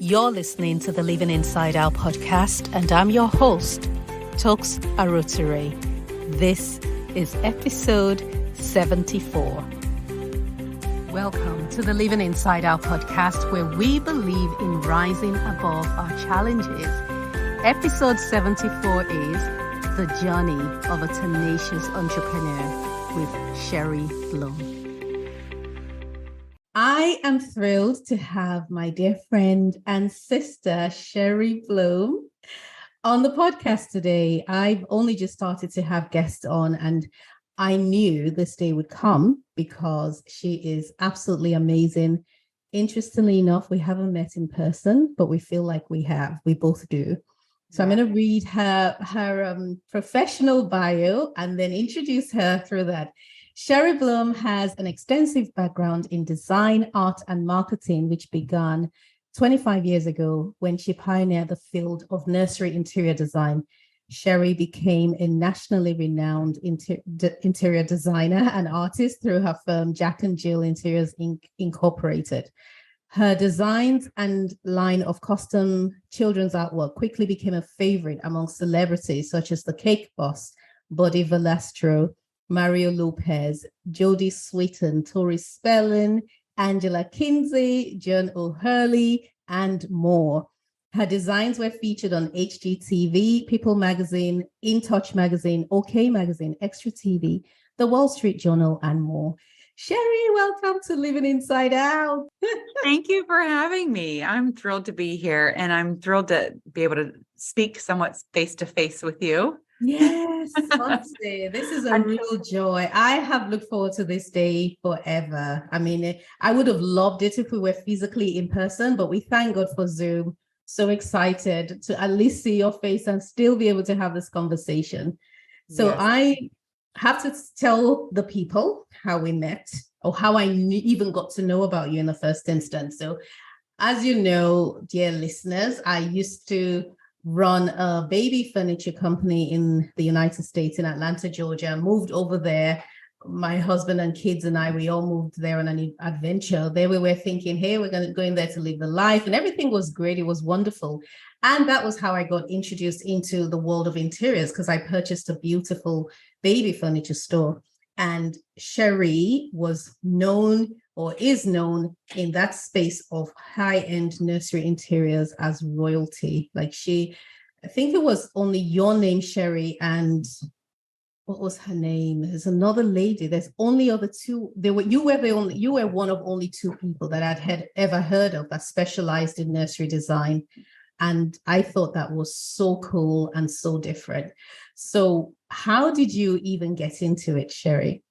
You're listening to the Living Inside Out podcast, and I'm your host, Tux Aroture. This is episode 74. Welcome to the Living Inside Out podcast, where we believe in rising above our challenges. Episode 74 is The Journey of a Tenacious Entrepreneur with Sherri Blum. I am thrilled to have my dear friend and sister, Sherri Blum, on the podcast today. I've only just started to have guests on, and I knew this day would come because she is absolutely amazing. Interestingly enough, we haven't met in person, but we feel like we have. We both do. So I'm going to read her professional bio and then introduce her through that. Sherri Blum has an extensive background in design, art, and marketing, which began 25 years ago when she pioneered the field of nursery interior design. Sherri became a nationally renowned interior designer and artist through her firm Jack and Jill Interiors Incorporated. Her designs and line of custom children's artwork quickly became a favorite among celebrities such as the Cake Boss, Buddy Valastro, Mario Lopez, Jodie Sweetin, Tori Spellin, Angela Kinsey, John O'Hurley, and more. Her designs were featured on HGTV, People Magazine, In Touch Magazine, OK Magazine, Extra TV, The Wall Street Journal, and more. Sherri, welcome to Living Inside Out. Thank you for having me. I'm thrilled to be here, and I'm thrilled to be able to speak somewhat face-to-face with you. Yes, honestly, this is a real joy. I have looked forward to this day forever. I mean, I would have loved it if we were physically in person, but we thank God for Zoom. So excited to at least see your face and still be able to have this conversation. So yes. I have to tell the people how we met or how I even got to know about you in the first instance. So as you know, dear listeners, I used to run a baby furniture company in the United States in Atlanta, Georgia. Moved over there. My husband and kids and I, we all moved there on an adventure. There we were thinking, hey, we're going to go in there to live the life. And everything was great. It was wonderful. And that was how I got introduced into the world of interiors, because I purchased a beautiful baby furniture store. And Sherri was known or is known in that space of high-end nursery interiors as royalty. Like I think it was only your name, Sherri, and what was her name? There's another lady. There's only other two. You were one of only two people that I'd had ever heard of that specialized in nursery design. And I thought that was so cool and so different. So how did you even get into it, Sherri?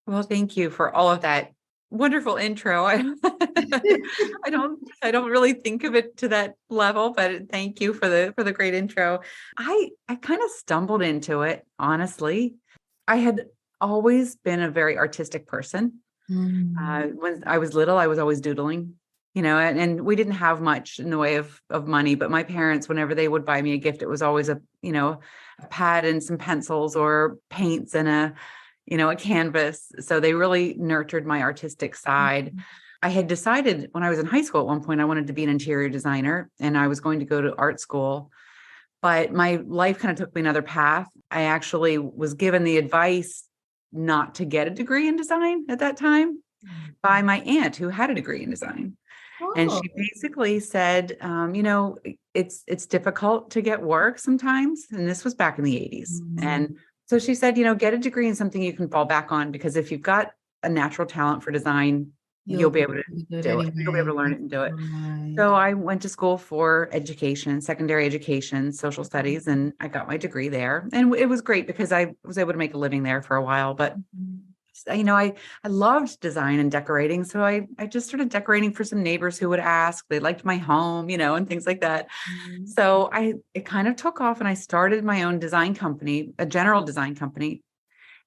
Well, thank you for all of that wonderful intro. I don't really think of it to that level, but thank you for the great intro. I kind of stumbled into it, honestly. I had always been a very artistic person. When I was little, I was always doodling, and we didn't have much in the way of money, but my parents, whenever they would buy me a gift, it was always a pad and some pencils or paints and a canvas. So they really nurtured my artistic side. Mm-hmm. I had decided when I was in high school at one point, I wanted to be an interior designer and I was going to go to art school, but my life kind of took me another path. I actually was given the advice not to get a degree in design at that time by my aunt who had a degree in design. Oh. And she basically said, it's difficult to get work sometimes. And this was back in the 80s. Mm-hmm. And so she said, get a degree in something you can fall back on, because if you've got a natural talent for design, you'll be able to do it. Anyway. You'll be able to learn it and do it. Right. So I went to school for education, secondary education, social studies, and I got my degree there. And it was great because I was able to make a living there for a while. But, I loved design and decorating. So I just started decorating for some neighbors who would ask. They liked my home, and things like that. Mm-hmm. So it kind of took off and I started my own design company, a general design company.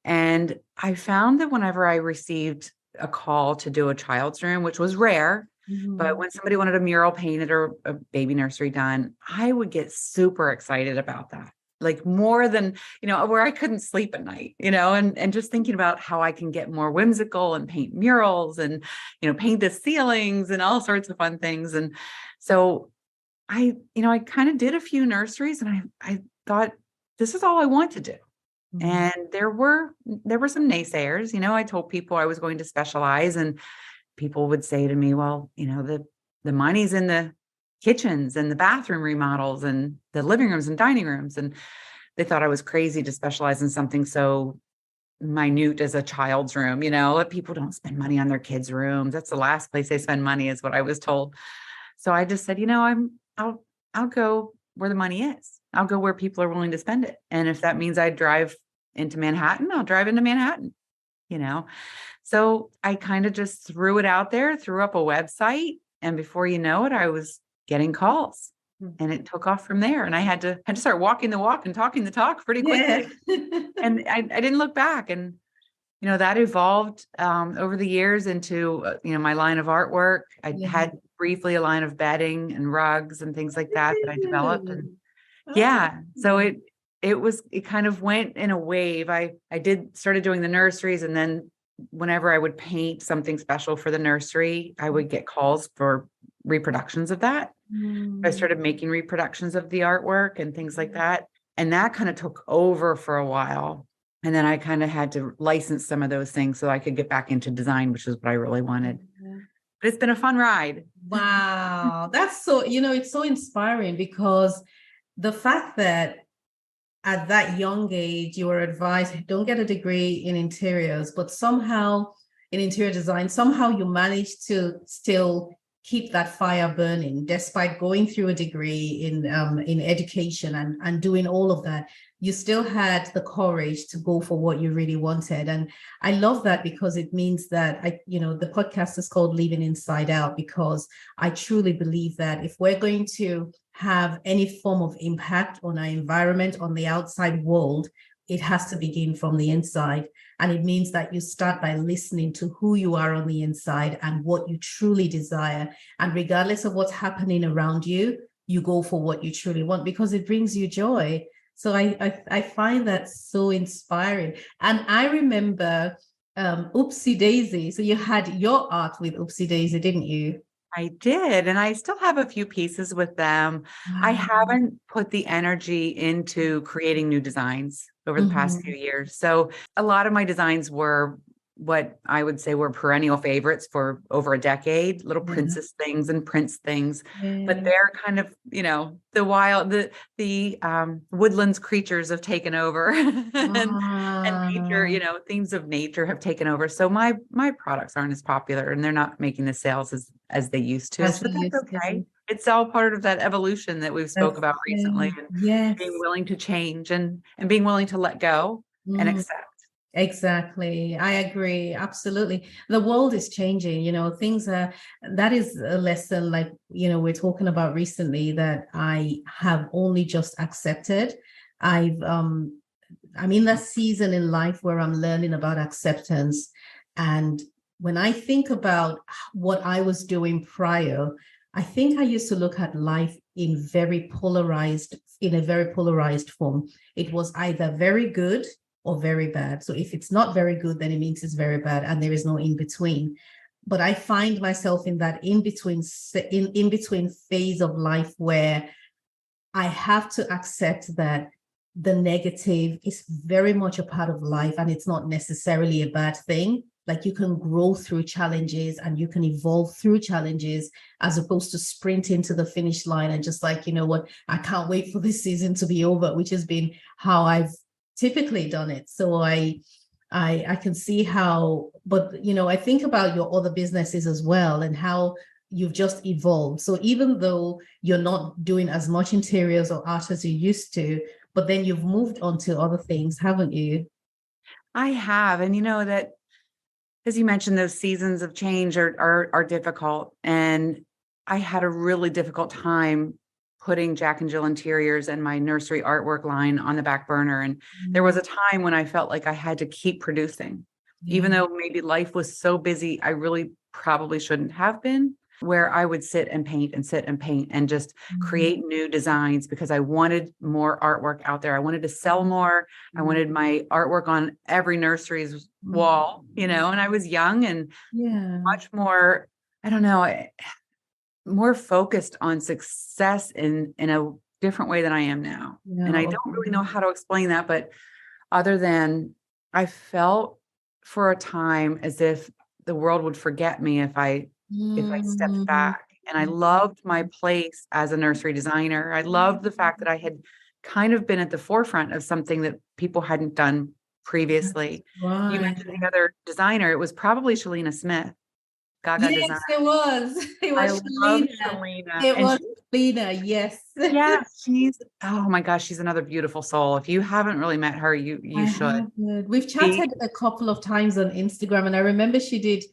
And I found that whenever I received a call to do a child's room, which was rare, mm-hmm. but when somebody wanted a mural painted or a baby nursery done, I would get super excited about that. Like more than, where I couldn't sleep at night, and just thinking about how I can get more whimsical and paint murals and, paint the ceilings and all sorts of fun things. And so I kind of did a few nurseries, and I thought, this is all I want to do. And there were some naysayers. I told people I was going to specialize, and people would say to me, well, the money's in the kitchens and the bathroom remodels and the living rooms and dining rooms. And they thought I was crazy to specialize in something so minute as a child's room. That people don't spend money on their kids' rooms. That's the last place they spend money, is what I was told. So I just said, I'll go where the money is. I'll go where people are willing to spend it. And if that means I drive into Manhattan, I'll drive into Manhattan, So I kind of just threw it out there, threw up a website. And before you know it, I was getting calls, and it took off from there. And I had to start walking the walk and talking the talk pretty quickly. Yeah. And I didn't look back. And, that evolved over the years into, my line of artwork. I had briefly a line of bedding and rugs and things like that I developed. And so it kind of went in a wave. I started doing the nurseries, and then whenever I would paint something special for the nursery, I would get calls for reproductions of that. I started making reproductions of the artwork and things like that. And that kind of took over for a while. And then I kind of had to license some of those things so I could get back into design, which is what I really wanted. But it's been a fun ride. Wow. That's so, it's so inspiring, because the fact that at that young age, you were advised, don't get a degree in interiors, but somehow in interior design, somehow you managed to still keep that fire burning, despite going through a degree in education and doing all of that. You still had the courage to go for what you really wanted. And I love that, because it means that the podcast is called Living Inside Out, because I truly believe that if we're going to have any form of impact on our environment, on the outside world, it has to begin from the inside. And it means that you start by listening to who you are on the inside and what you truly desire. And regardless of what's happening around you, you go for what you truly want, because it brings you joy. So I find that so inspiring. And I remember Oopsie Daisy. So you had your art with Oopsie Daisy, didn't you? I did. And I still have a few pieces with them. Wow. I haven't put the energy into creating new designs over the past few years. So a lot of my designs were what I would say were perennial favorites for over a decade, little princess things and prince things, but they're kind of, the wild, the woodlands creatures have taken over and nature, themes of nature have taken over. So my products aren't as popular, and they're not making the sales as they used to. So that's okay. It's all part of that evolution that we've spoke about recently, and being willing to change and being willing to let go and accept. Exactly. I agree. Absolutely. The world is changing, that is a lesson, like, we're talking about recently, that I have only just accepted. I'm in that season in life where I'm learning about acceptance. And when I think about what I was doing prior, I think I used to look at life in a very polarized form. It was either very good or very bad. So if it's not very good, then it means it's very bad, and there is no in between. But I find myself in that in between phase of life where I have to accept that the negative is very much a part of life, and it's not necessarily a bad thing. Like, you can grow through challenges and you can evolve through challenges, as opposed to sprint into the finish line and just like, what, I can't wait for this season to be over, which has been how I've typically done it. So I can see how, but I think about your other businesses as well, and how you've just evolved. So even though you're not doing as much interiors or art as you used to, but then you've moved on to other things, haven't you? I have. And that, as you mentioned, those seasons of change are difficult. And I had a really difficult time putting Jack and Jill Interiors and my nursery artwork line on the back burner. And there was a time when I felt like I had to keep producing, even though maybe life was so busy, I really probably shouldn't have been, where I would sit and paint and just create new designs, because I wanted more artwork out there. I wanted to sell more. I wanted my artwork on every nursery's wall, and I was young and much more, I don't know, more focused on success in a different way than I am now. And I don't really know how to explain that, but other than I felt for a time as if the world would forget me if I stepped back. And I loved my place as a nursery designer. I loved the fact that I had kind of been at the forefront of something that people hadn't done previously. Right. You mentioned the other designer. It was probably Shalina Smith, Gaga Yes, Design. it was. It I was love Shalina. Shalina. It And was Shalina, yes. yeah, oh my gosh, she's another beautiful soul. If you haven't really met her, you I should. haven't. We've chatted a couple of times on Instagram, and I remember she did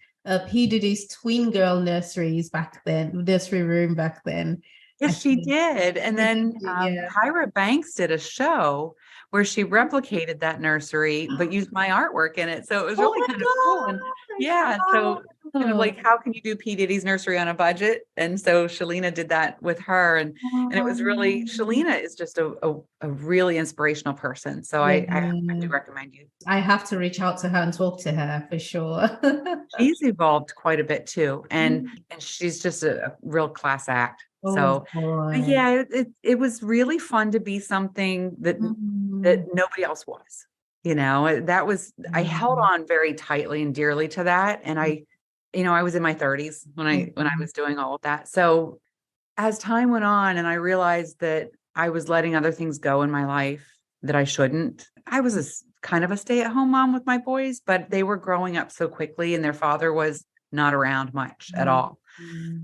P. Diddy's twin girl nurseries back then, nursery room back then. Yes, she did. And then yeah. Tyra Banks did a show where she replicated that nursery, but used my artwork in it. So it was really kind of cool. And yeah, so kind of like, how can you do P. Diddy's nursery on a budget? And so Shalina did that with her. And it was really, Shalina is just a really inspirational person. So I do recommend you. I have to reach out to her and talk to her for sure. She's evolved quite a bit too. And she's just a real class act. So yeah, it was really fun to be something that nobody else was, that was, I held on very tightly and dearly to that. And I was in my 30s when I was doing all of that. So as time went on and I realized that I was letting other things go in my life that I shouldn't, I was kind of a stay-at-home mom with my boys, but they were growing up so quickly and their father was not around much at all.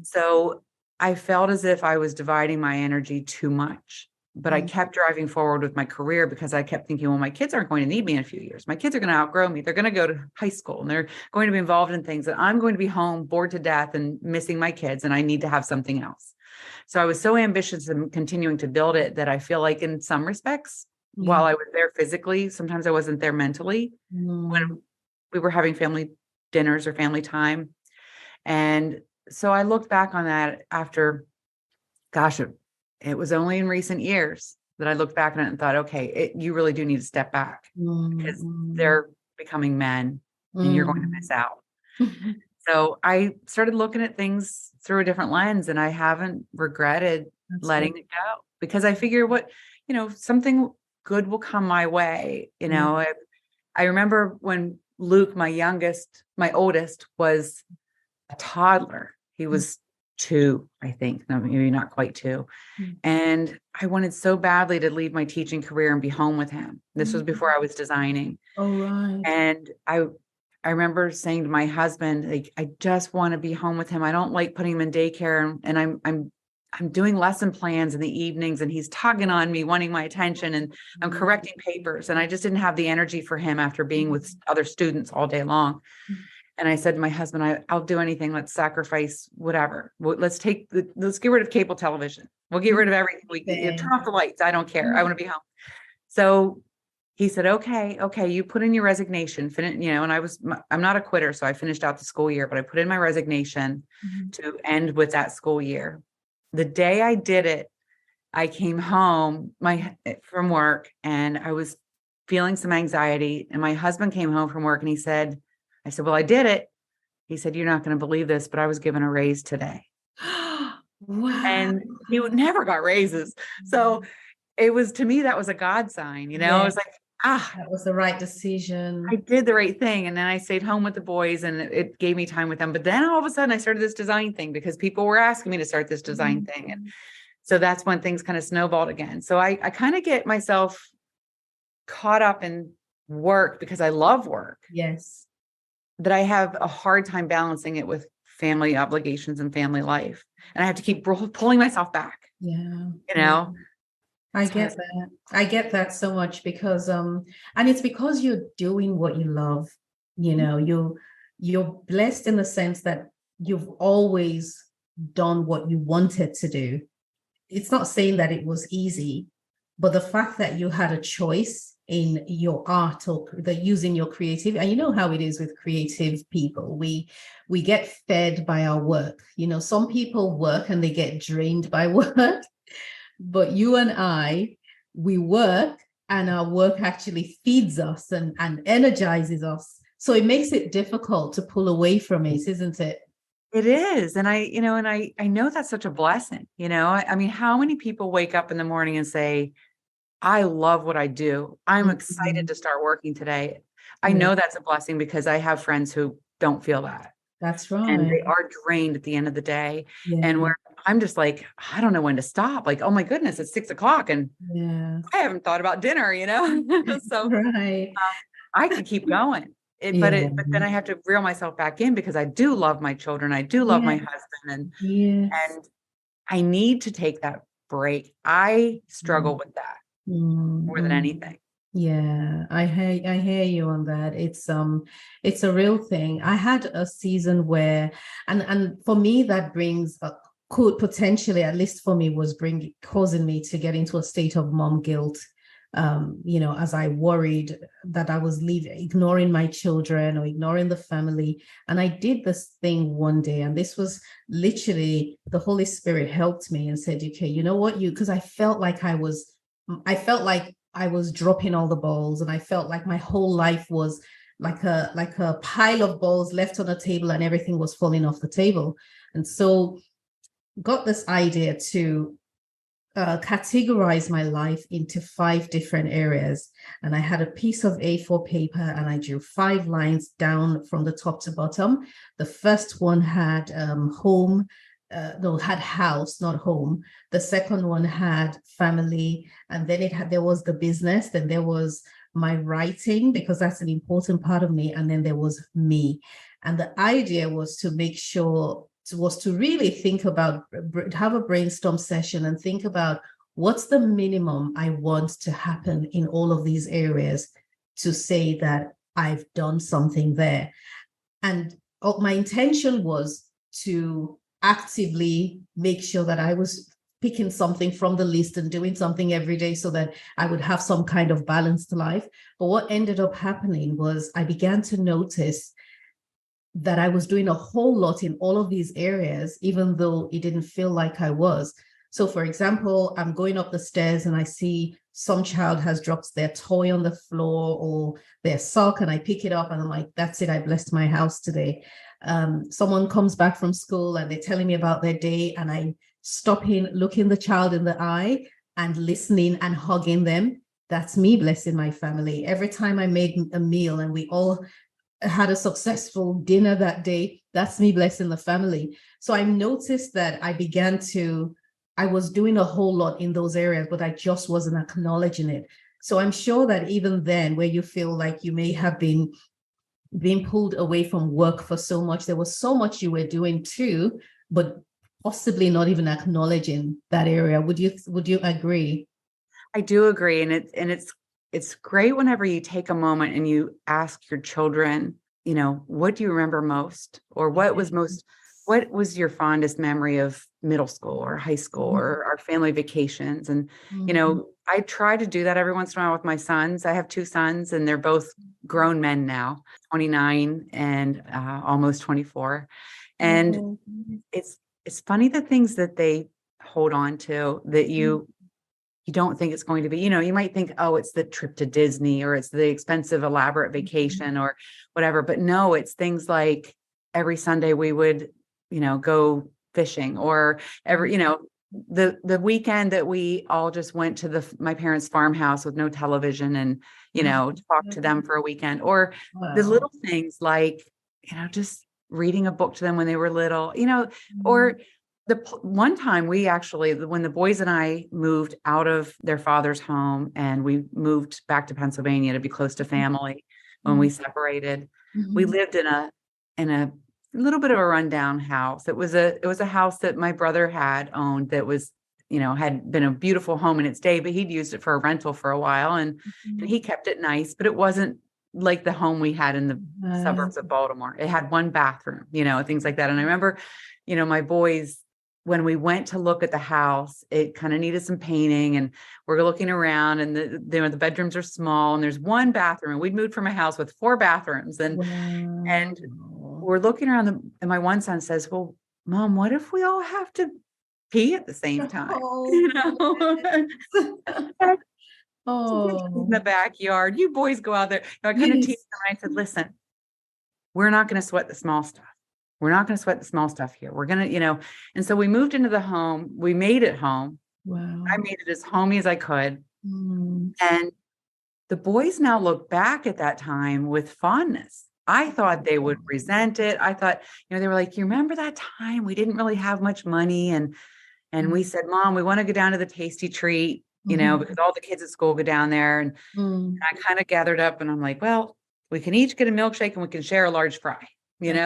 So I felt as if I was dividing my energy too much, but I kept driving forward with my career because I kept thinking, well, my kids aren't going to need me in a few years. My kids are going to outgrow me. They're going to go to high school and they're going to be involved in things that I'm going to be home bored to death and missing my kids. And I need to have something else. So I was so ambitious in continuing to build it that I feel like in some respects, while I was there physically, sometimes I wasn't there mentally when we were having family dinners or family time. And so I looked back on that after, gosh, it was only in recent years that I looked back on it and thought, okay, you really do need to step back because they're becoming men and you're going to miss out. So I started looking at things through a different lens and I haven't regretted letting it go because I figure something good will come my way. I remember when Luke, my oldest, was a toddler. He was 2, I think, no, maybe not quite 2. And I wanted so badly to leave my teaching career and be home with him. This was before I was designing. Oh, right. And I remember saying to my husband, like, I just want to be home with him. I don't like putting him in daycare. And I'm doing lesson plans in the evenings and he's tugging on me, wanting my attention, and I'm correcting papers. And I just didn't have the energy for him after being with other students all day long. And I said to my husband, I'll do anything. Let's sacrifice whatever. Let's get rid of cable television. We'll get rid of everything. We turn off the lights. I don't care. I want to be home. So he said, okay, you put in your resignation, and I'm not a quitter. So I finished out the school year, but I put in my resignation to end with that school year. The day I did it, I came home from work and I was feeling some anxiety, and my husband came home from work and I said, well, I did it. He said, you're not going to believe this, but I was given a raise today. Wow. And he never got raises. So it was, to me, that was a God sign, I was like, that was the right decision. I did the right thing. And then I stayed home with the boys and it gave me time with them. But then all of a sudden I started this design thing because people were asking me to start this design thing. And so that's when things kind of snowballed again. So I kind of get myself caught up in work because I love work. Yes. That I have a hard time balancing it with family obligations and family life. And I have to keep pulling myself back. Yeah. I get that. I get that so much because, and it's because you're doing what you love, you're blessed in the sense that you've always done what you wanted to do. It's not saying that it was easy, but the fact that you had a choice in your art or using your creativity, and you know how it is with creative people, we get fed by our work. Some people work and they get drained by work, but you and I, we work and our work actually feeds us and energizes us. So it makes it difficult to pull away from it, isn't it? It is. And I know that's such a blessing. I mean, how many people wake up in the morning and say, I love what I do. I'm excited Mhm. to start working today. I Yeah, know that's a blessing because I have friends who don't feel that. that's And right. they are drained at the end of the day. And Yeah, where I'm just like, I don't know when to stop. Like, oh my goodness, it's 6 o'clock and yeah. I haven't thought about dinner. So Right. I could keep going. Yeah. But then I have to reel myself back in because I do love my children. I do love my Yeah. husband Yes. and I need to take that break. I struggle with that more than Mm-hmm. anything. Yeah, I hear you on that. It's a real thing. I had a season where, and for me that brings could potentially, at least for me, was bring causing me to get into a state of mom guilt. As I worried that I was leaving, ignoring my children or ignoring the family. And I did this thing one day, and this was literally the Holy Spirit helped me and said, okay, you know what, because I felt like I was dropping all the balls, and I felt like my whole life was like a pile of balls left on a table and everything was falling off the table. And so got this idea to categorize my life into 5 different areas. And I had a piece of A4 paper and I drew 5 lines down from the top to bottom. The first one had home, no, had house, not home. The second one had family, and then there was the business, then there was my writing, because that's an important part of me, and then there was me. And the idea was to make sure was to really think about, have a brainstorm session and think about what's the minimum I want to happen in all of these areas to say that I've done something there. And my intention was to actively make sure that I was picking something from the list and doing something every day so that I would have some kind of balanced life. But what ended up happening was I began to notice that I was doing a whole lot in all of these areas, even though it didn't feel like I was. So, for example, I'm going up the stairs and I see some child has dropped their toy on the floor or their sock, and I pick it up and I'm like, that's it, I blessed my house today. Someone comes back from school and they're telling me about their day, and I stop in, looking the child in the eye and listening and hugging them. That's me blessing my family. Every time I made a meal and we all had a successful dinner that day, that's me blessing the family. So I noticed that I was doing a whole lot in those areas, but I just wasn't acknowledging it. So I'm sure that even then, where you feel like you may have been being pulled away from work for so much, there was so much you were doing too, but possibly not even acknowledging that area. Would you agree? I do agree. It's great whenever you take a moment and you ask your children, what do you remember most? Or what was your fondest memory of middle school or high school or our family vacations? And, Mhm. I try to do that every once in a while with my sons. I have 2 sons and they're both grown men now, 29 and almost 24. And Oh, it's, it's funny the things that they hold on to that you don't think it's going to be, you might think, oh, it's the trip to Disney or it's the expensive, elaborate vacation or whatever. But no, it's things like every Sunday we would, go fishing or the weekend that we all just went to my parents' farmhouse with no television and, talk to them for a weekend or the wow. little things like, just reading a book to them when they were little, or one time we actually, when the boys and I moved out of their father's home and we moved back to Pennsylvania to be close to family when we separated, we Mhm. lived in a little bit of a rundown house. It was a house that my brother had owned that was, had been a beautiful home in its day, but he'd used it for a rental for a while and he kept it nice, but it wasn't like the home we had in the Uh, suburbs of Baltimore. It had one bathroom, things like that. And I remember, my boys, when we went to look at the house, it kind of needed some painting and we're looking around and the bedrooms are small and there's one bathroom. And we'd moved from a house with 4 bathrooms and wow. we're looking around and my one son says, well, Mom, what if we all have to pee at the same time? Oh, You know, goodness. in the Oh, backyard, you boys go out there. I kind of teased yes. them and I said, listen, we're not going to sweat the small stuff. We're not going to sweat the small stuff here. We're going to, and so we moved into the home. We made it home. I Wow. made it as homey as I could. Mm. And the boys now look back at that time with fondness. I thought they would resent it. I thought, they were like, you remember that time we didn't really have much money? And we said, Mom, we want to go down to the Tasty Treat, Mhm. because all the kids at school go down there. And Mm. I kind of gathered up and I'm like, well, we can each get a milkshake and we can share a large fry, and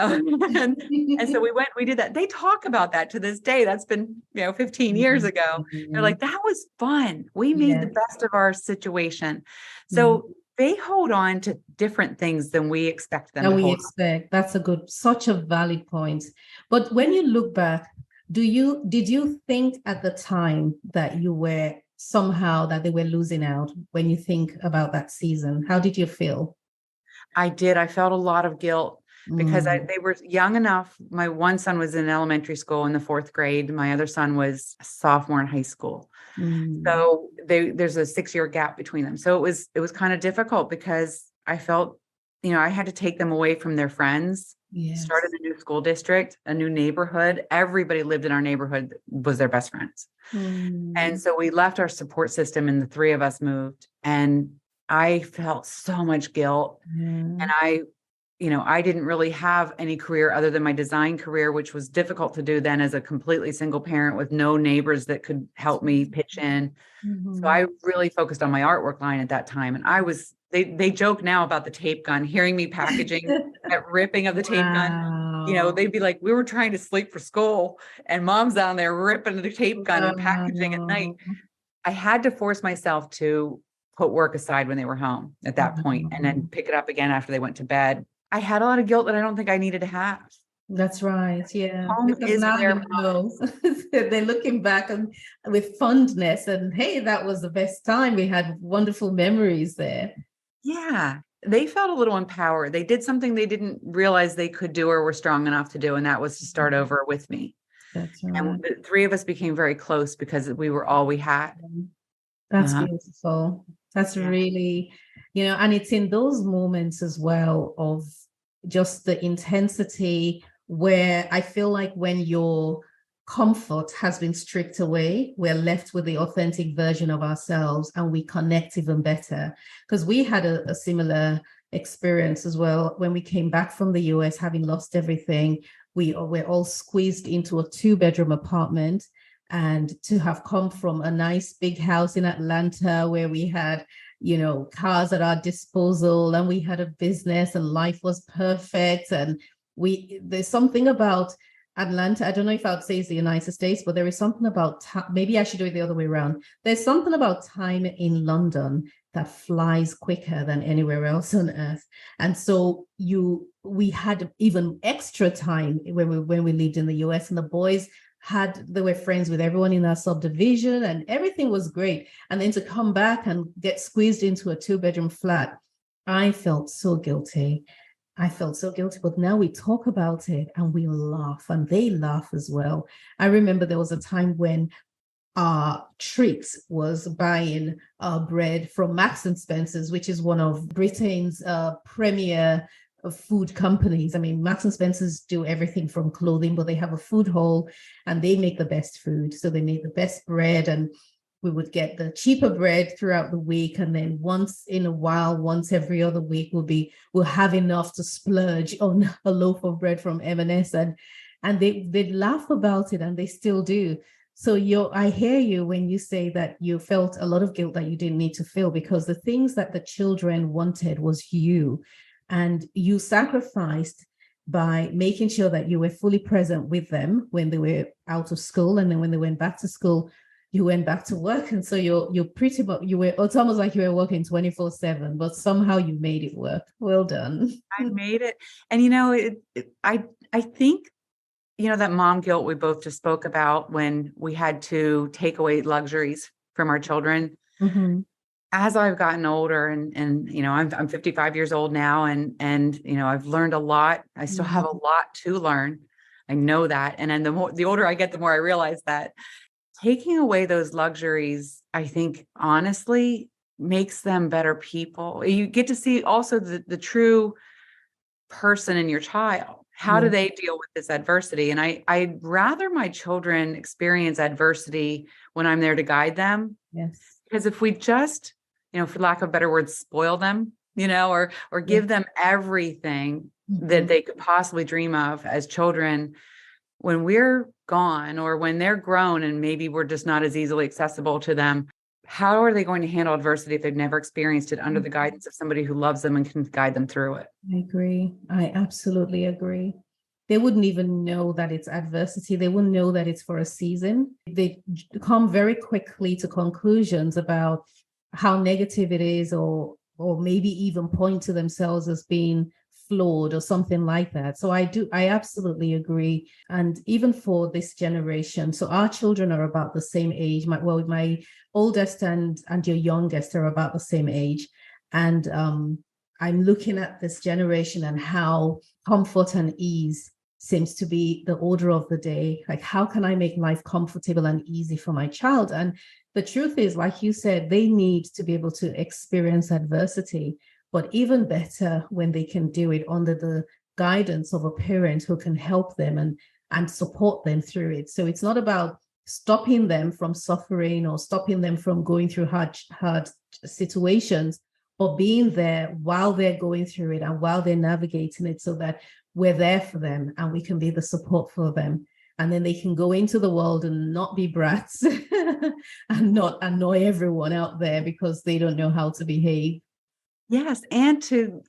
so we did that. They talk about that to this day. That's been, 15 years ago. They're Mhm. like, that was fun. We made the Yes. best of our situation. Mm. So they hold on to different things than we expect them That to we hold on. expect. That's such a valid point. But when you look back, did you think at the time that you were somehow that they were losing out when you think about that season? How did you feel? I did. I felt a lot of guilt because Mm. they were young enough. My one son was in elementary school in the fourth grade. My other son was a sophomore in high school. Mm. So there's a 6-year gap between them. So it was kind of difficult because I felt, I had to take them away from their friends, started Yes. a new school district, a new neighborhood. Everybody lived in our neighborhood was their best friends. And Mm. so we left our support system and the three of us moved. And I felt so much guilt. Yeah. And I didn't really have any career other than my design career, which was difficult to do then as a completely single parent with no neighbors that could help me pitch in. So Mhm. I really focused on my artwork line at that time. And they joke now about the tape gun, hearing me packaging, that ripping of the tape gun. Wow. They'd be like, we were trying to sleep for school and mom's down there ripping the tape gun and packaging at night. Wow. I had to force myself to put work aside when they were home at that point and then pick it up again after they went to bed. I had a lot of guilt that I don't think I needed to have. That's right. Yeah. Home Because is now where you know they're looking back and with fondness and hey, that was the best time. We had wonderful memories there. yeah, they felt a little empowered. They did something they didn't realize they could do or were strong enough to do, and that was to start over with me. That's And right. the three of us became very close because we were all we had. That's Uh, beautiful. That's yeah. really, and it's in those moments as well of just the intensity where I feel like when your comfort has been stripped away, we're left with the authentic version of ourselves and we connect even better. Because we had a similar experience as well when we came back from the US, having lost everything. We were all squeezed into a 2-bedroom apartment, and to have come from a nice big house in Atlanta where we had, cars at our disposal and we had a business and life was perfect. And there's something about Atlanta. I don't know if I would say it's the United States, but there is something about maybe I should do it the other way around. There's something about time in London that flies quicker than anywhere else on earth. And so we had even extra time when we lived in the US, and the boys they were friends with everyone in our subdivision and everything was great. And then to come back and get squeezed into a 2-bedroom flat, I felt so guilty. But now we talk about it and we laugh and they laugh as well. I remember there was a time when our treat was buying bread from Marks and Spencer's, which is one of Britain's premier food companies. I mean, Marks and Spencer's do everything from clothing, but they have a food hall and they make the best food. So they make the best bread, and we would get the cheaper bread throughout the week. And then once in a while, once every other week, we'll have enough to splurge on a loaf of bread from M&S. And they laugh about it, and they still do. So I hear you when you say that you felt a lot of guilt that you didn't need to feel, because the things that the children wanted was you, and you sacrificed by making sure that you were fully present with them when they were out of school, and then when they went back to school, you went back to work. And so you're pretty much, it's almost like you were working 24/7, but somehow you made it work. Well done. I made it. And I think that mom guilt we both just spoke about when we had to take away luxuries from our children. Mm-hmm. As I've gotten older and I'm 55 years old now, and I've learned a lot. I still have a lot to learn. I know that. And then the older I get, the more I realize that taking away those luxuries, I think honestly makes them better people. You get to see also the true person in your child. How do they deal with this adversity? And I'd rather my children experience adversity when I'm there to guide them. Yes. Because if we just, for lack of better words, spoil them, or Yeah. give them everything that Mhm. they could possibly dream of as children, when we're gone or when they're grown and maybe we're just not as easily accessible to them, how are they going to handle adversity if they've never experienced it under the guidance of somebody who loves them and can guide them through it? I agree. I absolutely agree. They wouldn't even know that it's adversity. They wouldn't know that it's for a season. They come very quickly to conclusions about how negative it is, or maybe even point to themselves as being flawed or something like that. So I absolutely agree. And even for this generation, so our children are about the same age. My oldest and your youngest are about the same age. And I'm looking at this generation and how comfort and ease seems to be the order of the day. Like, how can I make life comfortable and easy for my child? And the truth is, like you said, they need to be able to experience adversity, but even better when they can do it under the guidance of a parent who can help them and support them through it. So it's not about stopping them from suffering or stopping them from going through hard situations, but being there while they're going through it and while they're navigating it, so that we're there for them and we can be the support for them. And then they can go into the world and not be brats and not annoy everyone out there because they don't know how to behave. Yes. And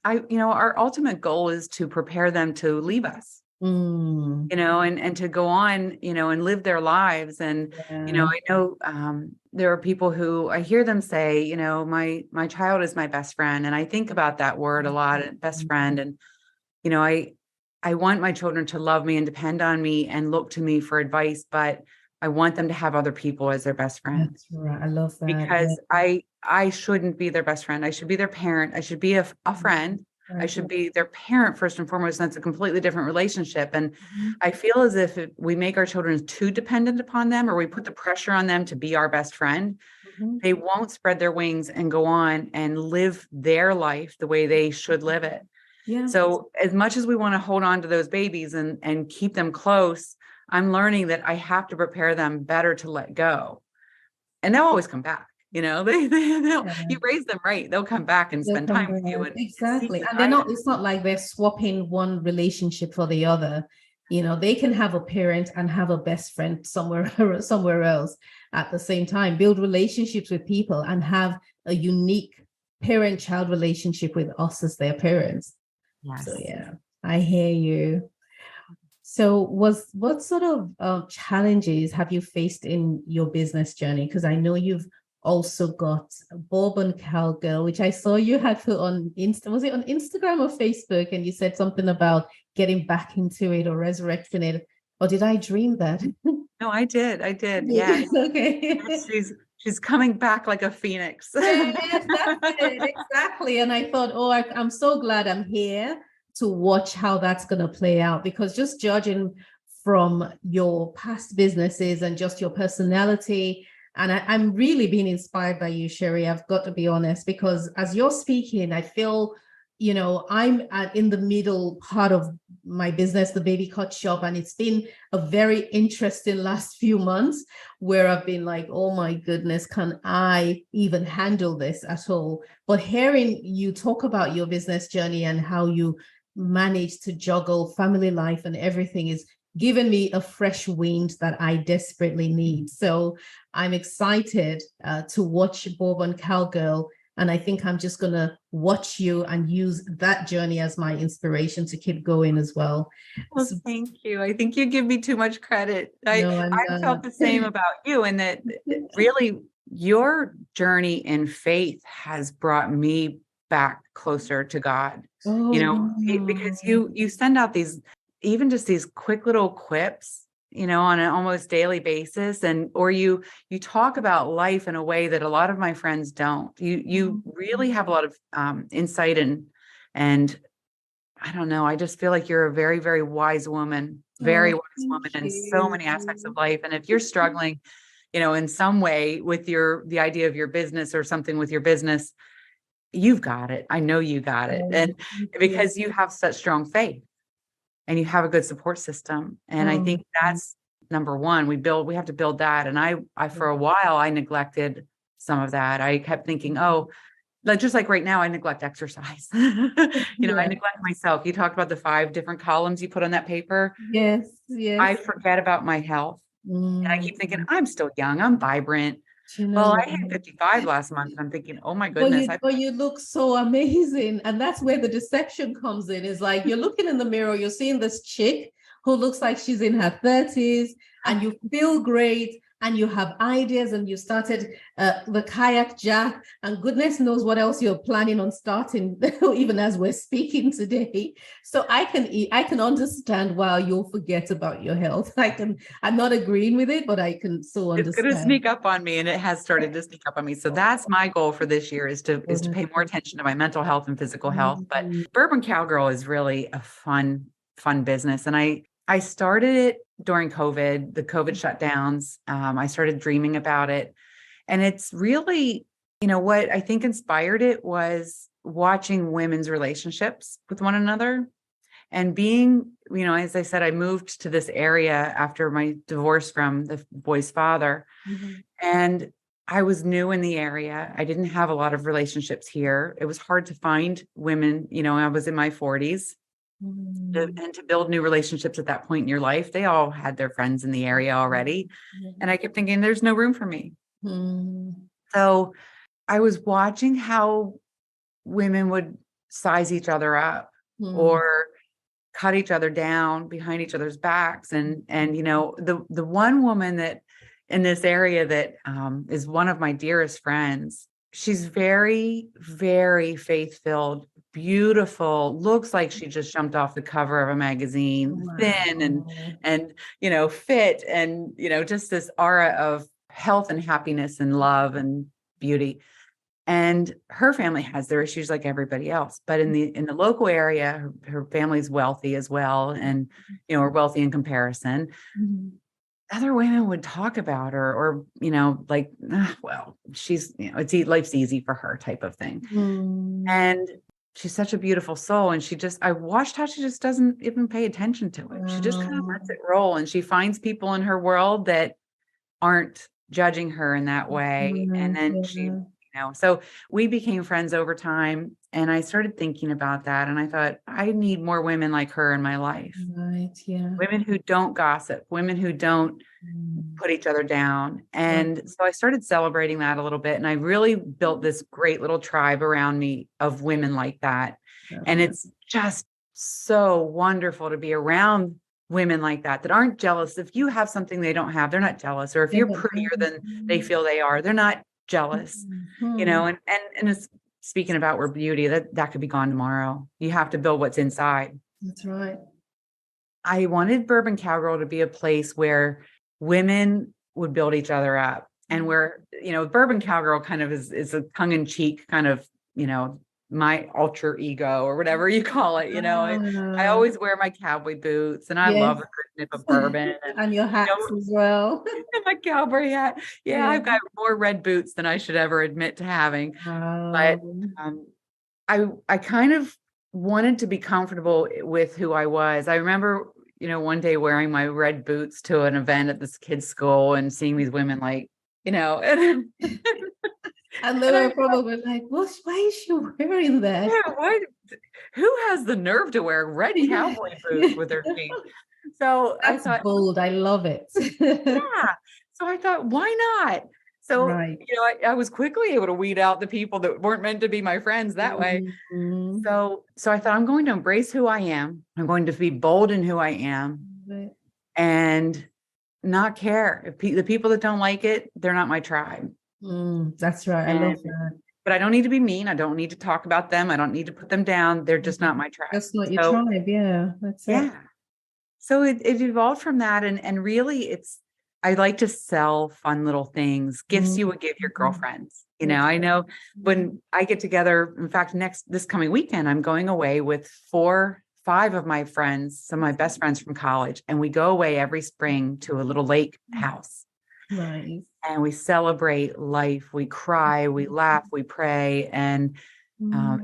our ultimate goal is to prepare them to leave us. Mm, And to go on, and live their lives. And, yeah. I know there are people who I hear them say, my child is my best friend. And I think about that word a lot, best friend. And, I want my children to love me and depend on me and look to me for advice, but I want them to have other people as their best friend, That's right. I love that. because I shouldn't be their best friend. I should be their parent. I should be a friend. I Right. should be their parent first and foremost. And that's a completely different relationship. And Mhm. I feel as if we make our children too dependent upon them, or we put the pressure on them to be our best friend, Mhm. they won't spread their wings and go on and live their life the way they should live it. Yeah. So as much as we want to hold on to those babies and keep them close, I'm learning that I have to prepare them better to let go. And they'll always come back. They'll, Yeah. you raise them right, they'll come back and They'll spend come time with you back. and seek Exactly. your And guidance. it's not like they're swapping one relationship for the other. They can have a parent and have a best friend somewhere else at the same time, build relationships with people and have a unique parent-child relationship with us as their parents. So Yes. yeah, I hear you. So what sort of challenges have you faced in your business journey? Because I know you've also got Bourbon Cowgirl, which I saw you had put on Insta. Was it on Instagram or Facebook? And you said something about getting back into it or resurrecting it. Or did I dream that? No, I did. Yes. Okay. She's coming back like a phoenix. Yes, that's it. Exactly. And I thought, oh, I'm so glad I'm here to watch how that's going to play out, because just judging from your past businesses and just your personality, and I'm really being inspired by you, Sherri. I've got to be honest, because as you're speaking, I feel, I'm in the middle part of my business, the baby cut shop, and it's been a very interesting last few months where I've been like, oh my goodness, can I even handle this at all? But hearing you talk about your business journey and how you manage to juggle family life and everything is giving me a fresh wind that I desperately need. So I'm excited to watch Bourbon Cowgirl. And I think I'm just going to watch you and use that journey as my inspiration to keep going as well. Well, So, thank you. I think you give me too much credit. no, I'm I felt not. the same about you, and that really your journey in faith has brought me back closer to God. Oh, Because wow. you send out these, even just these quick little quips, on an almost daily basis, and or you talk about life in a way that a lot of my friends don't. You really have a lot of insight and I don't know. I just feel like you're a very, very wise woman, very Oh, wise thank woman in so many aspects of you. life. And if you're struggling, in some way with the idea of your business or something with your business, you've got it. I know you got it. Oh, And thank you. because you have such strong faith. and you have a good support system. And I think that's number one. We have to build that. And I for a while, I neglected some of that. I kept thinking, oh, like, just like right now, I neglect exercise. I neglect myself. You talked about the 5 different columns you put on that paper. Yes, I yes. forget about my health. And I keep thinking, I'm still young, I'm vibrant. You know Well, what? I hit 55 last month, and I'm thinking, oh my But goodness. you look so amazing. And that's where the deception comes in. It's like you're looking in the mirror, you're seeing this chick who looks like she's in her 30s, and you feel great, and you have ideas, and you started the kayak jack, and goodness knows what else you're planning on starting, even as we're speaking today. So I can understand why you'll forget about your health. I'm not agreeing with it, but I can so It's going to understand. sneak up on me, and it has started to sneak up on me. So that's my goal for this year, is to pay more attention to my mental health and physical health. But Bourbon Cowgirl is really a fun business. And I started it during COVID, the COVID shutdowns. I started dreaming about it. And it's really, what I think inspired it was watching women's relationships with one another. And being, as I said, I moved to this area after my divorce from the boy's father. And I was new in the area. I didn't have a lot of relationships here. It was hard to find women. I was in my 40s. And to build new relationships at that point in your life, they all had their friends in the area already. And I kept thinking, there's no room for me. So I was watching how women would size each other up or cut each other down behind each other's backs. And the one woman that in this area that is one of my dearest friends, she's very, very faith-filled, beautiful, looks like she just jumped off the cover of a magazine, thin and fit, and just this aura of health and happiness and love and beauty. And her family has their issues like everybody else, but in the local area, her family's wealthy as well, and are wealthy in comparison. Other women would talk about her, or like, well, she's life's easy for her type of thing. And she's such a beautiful soul, and I watched how she just doesn't even pay attention to it. She just kind of lets it roll, and she finds people in her world that aren't judging her in that way. And then she so we became friends over time, and I started thinking about that. And I thought, I need more women like her in my life. Right. Yeah. Women who don't gossip, women who don't put each other down. And so I started celebrating that a little bit. And I really built this great little tribe around me of women like that. And it's just so wonderful to be around women like that aren't jealous. If you have something they don't have, they're not jealous. Or if you're prettier than they feel they are, they're not jealous, and it's speaking about where beauty that could be gone tomorrow. You have to build what's inside. That's right. I wanted Bourbon Cowgirl to be a place where women would build each other up, and where, Bourbon Cowgirl kind of is a tongue-in-cheek kind of, my alter ego or whatever you call it. I always wear my cowboy boots, and I love a good nip of bourbon and your hats as well. My cowboy hat. Yeah, I've got more red boots than I should ever admit to having. But I kind of wanted to be comfortable with who I was. I remember, one day wearing my red boots to an event at this kid's school and seeing these women like, and and they were probably like, well, why is she wearing that? Yeah, who has the nerve to wear red cowboy boots with their feet? So That's I thought, bold. I love it. Yeah. So I thought, why not? So, I was quickly able to weed out the people that weren't meant to be my friends that way. So I thought, I'm going to embrace who I am. I'm going to be bold in who I am and not care if the people that don't like it, they're not my tribe. That's right. I love that. But I don't need to be mean. I don't need to talk about them. I don't need to put them down. They're just not my tribe. That's not your tribe. Yeah. That's it. So it evolved from that. And really I like to sell fun little things, gifts you would give your girlfriends. I know when I get together, in fact, this coming weekend, I'm going away with 5 of my friends, some of my best friends from college. And we go away every spring to a little lake house. Nice. And we celebrate life. We cry, we laugh, we pray. And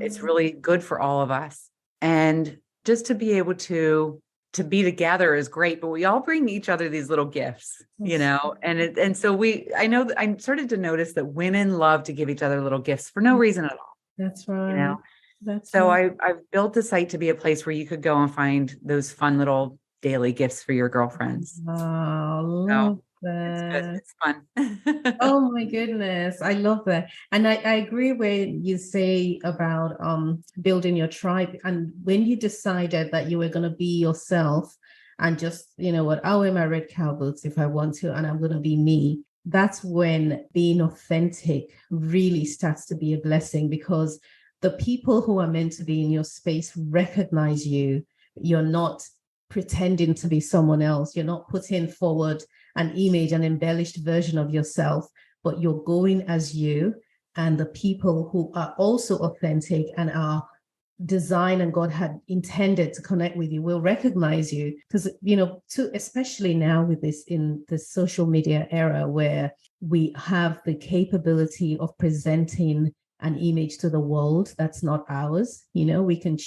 it's really good for all of us. And just to be able to to be together is great, but we all bring each other these little gifts, and so I know that I started to notice that women love to give each other little gifts for no reason at all, That's right. So I've built the site to be a place where you could go and find those fun little daily gifts for your girlfriends. Oh, love So it's good. that. It's fun. Oh my goodness. I love that. And I agree when you say about building your tribe. And when you decided that you were going to be yourself and just, you know what, I'll wear my red cow boots if I want to, and I'm going to be me. That's when being authentic really starts to be a blessing, because the people who are meant to be in your space recognize you. You're not pretending to be someone else. You're not putting forward an image, an embellished version of yourself, but you're going as you. And the people who are also authentic and are designed and God had intended to connect with you will recognize you. Because, especially now with this, in the social media era, where we have the capability of presenting an image to the world that's not ours. We can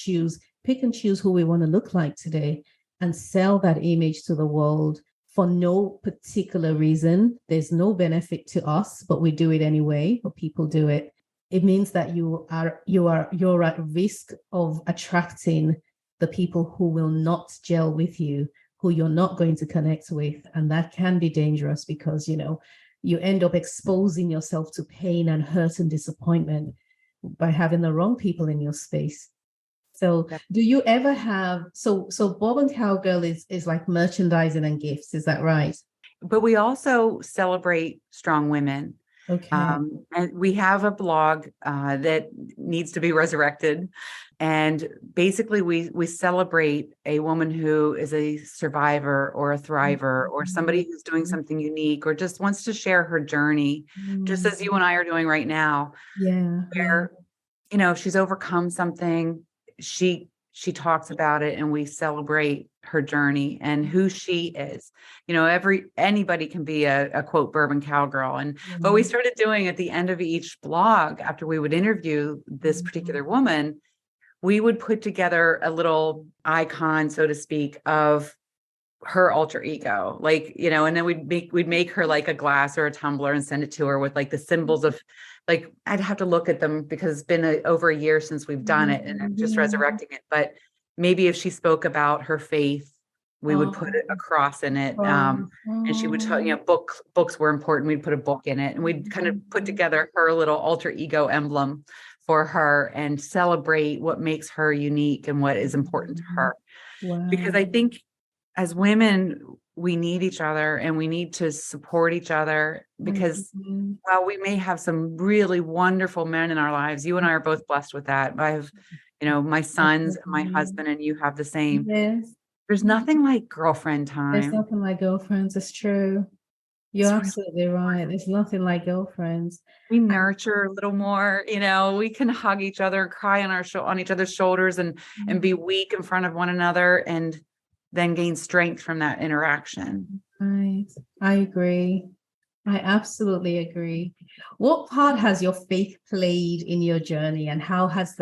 pick and choose who we want to look like today and sell that image to the world for no particular reason. There's no benefit to us, but we do it anyway, or people do it. It means that you're at risk of attracting the people who will not gel with you, who you're not going to connect with. And that can be dangerous, because, you end up exposing yourself to pain and hurt and disappointment by having the wrong people in your space. So do you ever have, so Bob and Cowgirl is like merchandising and gifts, is that right? But we also celebrate strong women. Okay. And we have a blog that needs to be resurrected. And basically we celebrate a woman who is a survivor or a thriver, or somebody who's doing something unique, or just wants to share her journey, just as you and I are doing right now. Yeah. Where, she's overcome something. She talks about it, and we celebrate her journey and who she is. Anybody can be a quote bourbon cowgirl. And but we started doing at the end of each blog, after we would interview this particular woman, we would put together a little icon, so to speak, of her alter ego, and then we'd make her like a glass or a tumbler and send it to her with like the symbols of, like, I'd have to look at them because it's been over a year since we've done it, and I'm just resurrecting it. But maybe if she spoke about her faith, we would put a cross in it. And she would tell, books were important. We'd put a book in it, and we'd kind of put together her little alter ego emblem for her and celebrate what makes her unique and what is important to her. Wow. Because I think as women, we need each other, and we need to support each other, because while we may have some really wonderful men in our lives, you and I are both blessed with that. I have, my sons, and my husband, and you have the same. Yes. There's nothing like girlfriend time. There's nothing like girlfriends. It's true. You're absolutely right. There's nothing like girlfriends. We nurture a little more, we can hug each other, cry on each other's shoulders, and be weak in front of one another, and then gain strength from that interaction. Right. I agree. I absolutely agree. What part has your faith played in your journey, and how has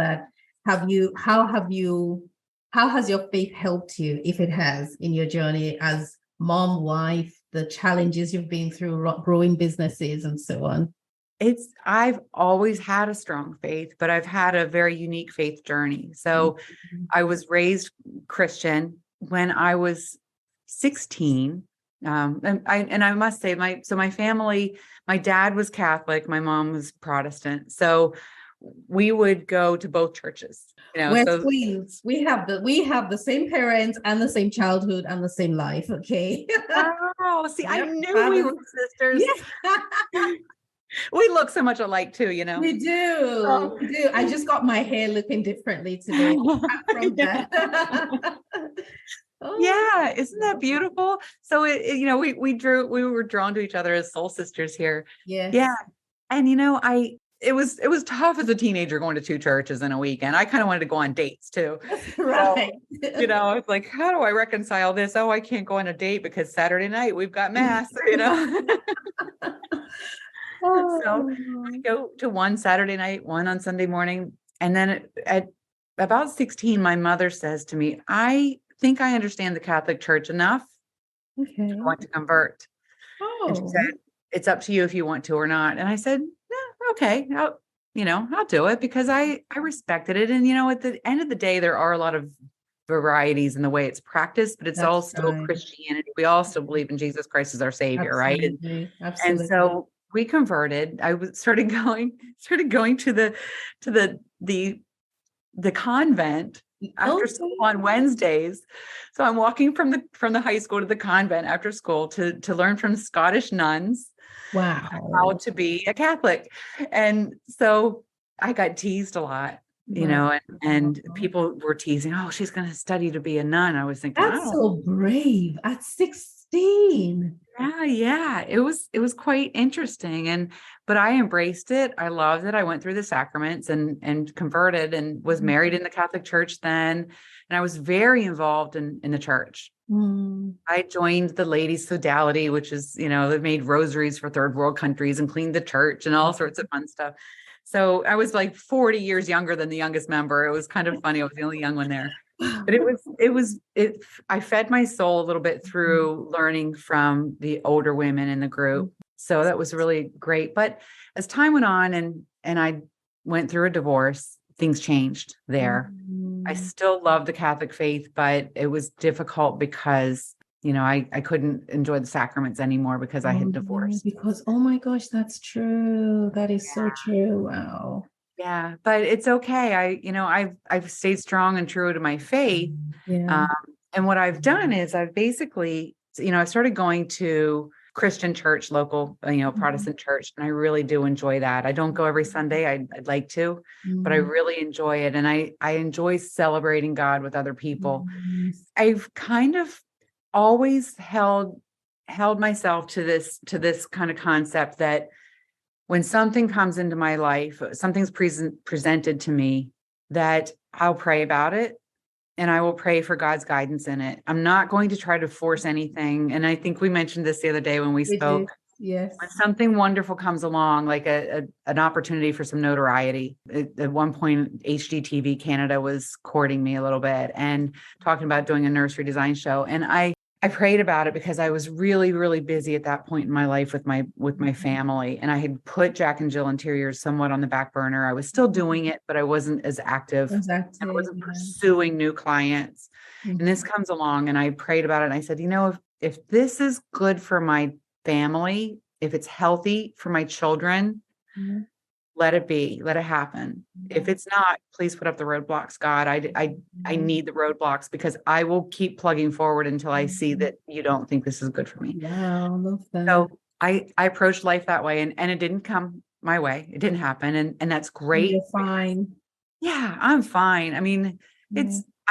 your faith helped you, if it has, in your journey as mom, wife, the challenges you've been through, growing businesses and so on? I've always had a strong faith, but I've had a very unique faith journey. So I was raised Christian when I was 16. And I must say, my family, my dad was Catholic, my mom was Protestant. So we would go to both churches. We're twins. We have the same parents and the same childhood and the same life. Okay. Oh, see, I knew we were sisters. Yeah. We look so much alike too, We do. We do. I just got my hair looking differently today. From that. Yeah, isn't that beautiful? So we were drawn to each other as soul sisters here. Yes. Yeah. And it was tough as a teenager going to two churches in a weekend. I kind of wanted to go on dates too. Right. So, it's like, how do I reconcile this? Oh, I can't go on a date because Saturday night we've got mass, So I go to one Saturday night, one on Sunday morning. And then at about 16, my mother says to me, I think I understand the Catholic Church enough Okay. to want to convert. And she Oh, said, it's up to you if you want to or not. And I said, yeah, okay, I'll do it because I respected it. And, at the end of the day, there are a lot of varieties in the way it's practiced, but it's all that's still right. Christianity. We all still believe in Jesus Christ as our savior, right? Absolutely. And Absolutely. so we converted. Started going to the convent after school Okay. on Wednesdays. So I'm walking from the high school to the convent after school to learn from Scottish nuns how Wow. to be a Catholic. And so I got teased a lot, Wow. and people were teasing, oh, she's going to study to be a nun. I was thinking, I That's don't. so brave at 16. Yeah. It was quite interesting. But I embraced it. I loved it. I went through the sacraments and converted and was married in the Catholic Church then. And I was very involved in the church. Mm. I joined the Ladies' Sodality, which is, they've made rosaries for third world countries and cleaned the church and all sorts of fun stuff. So I was like 40 years younger than the youngest member. It was kind of funny. I was the only young one there. But I fed my soul a little bit through learning from the older women in the group. So that was really great. But as time went on and I went through a divorce, things changed there. I still love the Catholic faith, but it was difficult because, I couldn't enjoy the sacraments anymore because I had divorced. Because, oh my gosh, that's true. That is so true. Wow. Yeah, but it's okay. I've stayed strong and true to my faith. Yeah. Um, and what I've done is I've basically, I started going to Christian church, local, Protestant church, and I really do enjoy that. I don't go every Sunday. I'd like to, but I really enjoy it. And I enjoy celebrating God with other people. Yes. I've kind of always held myself to this kind of concept that when something comes into my life, something's presented to me, that I'll pray about it and I will pray for God's guidance in it. I'm not going to try to force anything. And I think we mentioned this the other day when we We did. spoke. Yes. When something wonderful comes along, like an opportunity for some notoriety. At one point, HGTV Canada was courting me a little bit and talking about doing a nursery design show. And I prayed about it because I was really, really busy at that point in my life with my family. And I had put Jack and Jill Interiors somewhat on the back burner. I was still doing it, but I wasn't as active. I Exactly. wasn't pursuing new clients. And this Mhm. comes along and I prayed about it. And I said, if this is good for my family, if it's healthy for my children, Mhm. let it be, let it happen. If it's not, please put up the roadblocks, God. I need the roadblocks because I will keep plugging forward until I see that you don't think this is good for me. Wow, love that. So I approached life that way and it didn't come my way. It didn't happen. And that's great. You're fine. Yeah, I'm fine. I mean, Yeah.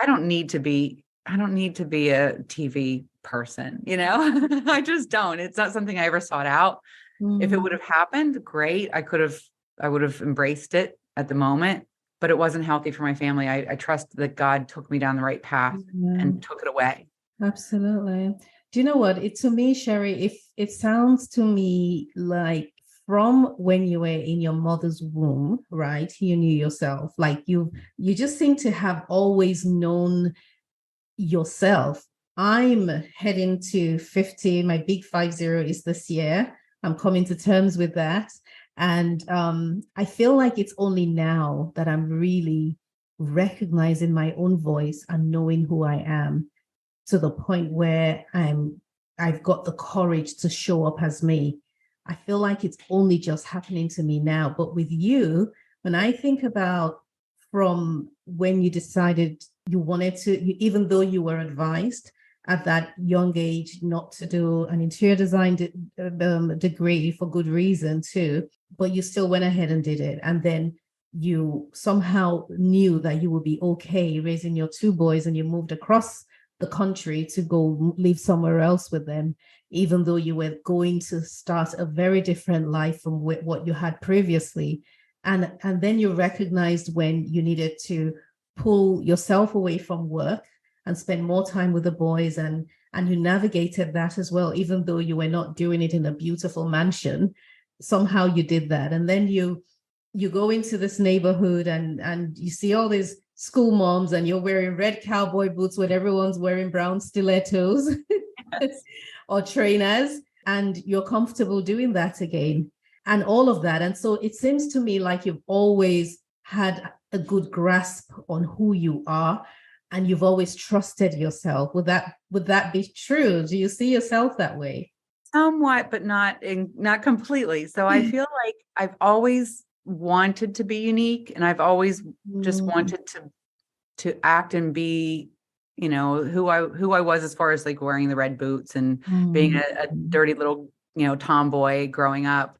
I don't need to be a TV person, I just don't. It's not something I ever sought out. If it Mm. would have happened, great. I would have embraced it at the moment, but it wasn't healthy for my family. I trust that God took me down the right path Yeah. and took it away. Absolutely. Do you know what? To me, Sherri, if it sounds to me like from when you were in your mother's womb, right? You knew yourself. Like you just seem to have always known yourself. I'm heading to 50. My big 50 is this year. I'm coming to terms with that. And I feel like it's only now that I'm really recognizing my own voice and knowing who I am, to the point where I've got the courage to show up as me. I feel like it's only just happening to me now. But with you, when I think about from when you decided you wanted to, even though you were advised at that young age not to do an interior design degree for good reason too, but you still went ahead and did it. And then you somehow knew that you would be okay raising your two boys and you moved across the country to go live somewhere else with them, even though you were going to start a very different life from what you had previously. And then you recognized when you needed to pull yourself away from work and spend more time with the boys, and you navigated that as well, even though you were not doing it in a beautiful mansion. Somehow you did that. And then you go into this neighborhood and you see all these school moms and you're wearing red cowboy boots when everyone's wearing brown stilettos or trainers, and you're comfortable doing that again and all of that. And so it seems to me like you've always had a good grasp on who you are and you've always trusted yourself. Would that be true? Do you see yourself that way? Somewhat, but not completely. So I feel like I've always wanted to be unique, and I've always just wanted to act and be, who I was, as far as like wearing the red boots and being a dirty little, tomboy growing up.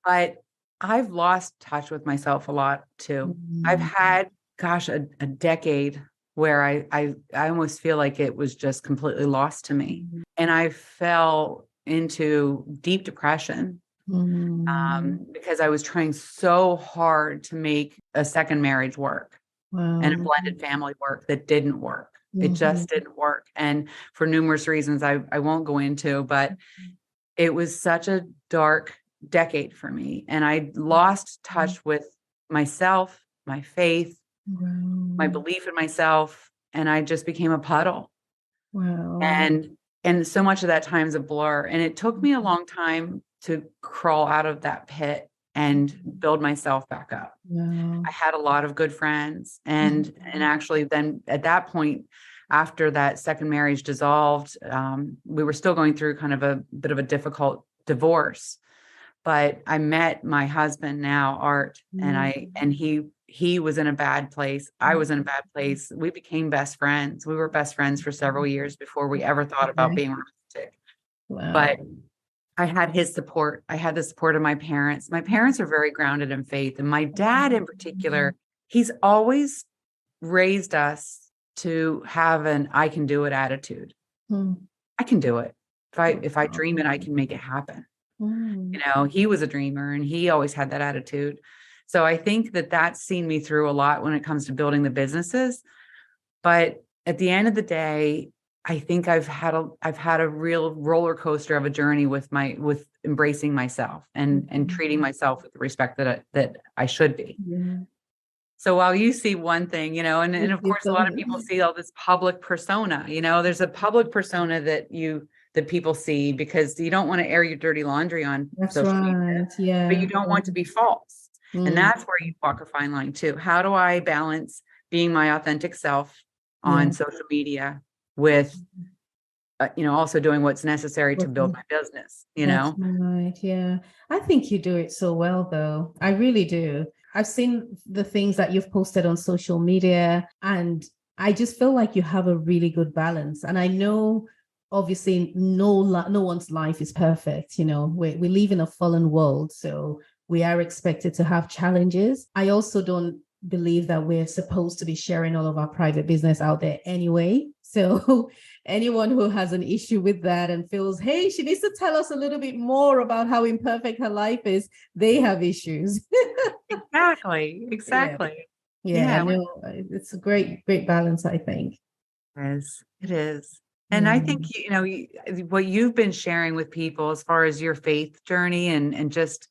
But I've lost touch with myself a lot too. I've had, gosh, a decade where I almost feel like it was just completely lost to me. And I fell into deep depression because I was trying so hard to make a second marriage work and a blended family work that didn't work. It just didn't work. And for numerous reasons I won't go into, but it was such a dark decade for me. And I lost touch with myself, my faith, my belief in myself. And I just became a puddle. And so much of that time is a blur. And it took me a long time to crawl out of that pit and build myself back up. I had a lot of good friends. And actually then at that point, after that second marriage dissolved, we were still going through kind of a bit of a difficult divorce. But I met my husband now, Art, and he was in a bad place. I was in a bad place. We became best friends. We were best friends for several years before we ever thought about being romantic. But I had his support. I had the support of my parents. My parents are very grounded in faith. And my dad in particular, he's always raised us to have an I can do it attitude. I can do it. If I dream it, I can make it happen. He was a dreamer and he always had that attitude. So I think that that's seen me through a lot when it comes to building the businesses. But at the end of the day, I think I've had a real roller coaster of a journey with embracing myself and treating myself with the respect that I should be. So while you see one thing, and of course, a lot of people see all this public persona, there's a public persona that people see because you don't want to air your dirty laundry on social media, but you don't want to be false. And that's where you walk a fine line too. How do I balance being my authentic self on social media with, also doing what's necessary to build my business, That's right. Yeah. I think you do it so well, though. I really do. I've seen the things that you've posted on social media, and I just feel like you have a really good balance. And I know, obviously, no one's life is perfect. We live in a fallen world, so we are expected to have challenges. I also don't believe that we're supposed to be sharing all of our private business out there anyway. So anyone who has an issue with that and feels, hey, she needs to tell us a little bit more about how imperfect her life is, they have issues. Exactly. Yeah. No, it's a great balance, I think. It is. And I think, what you've been sharing with people as far as your faith journey and just,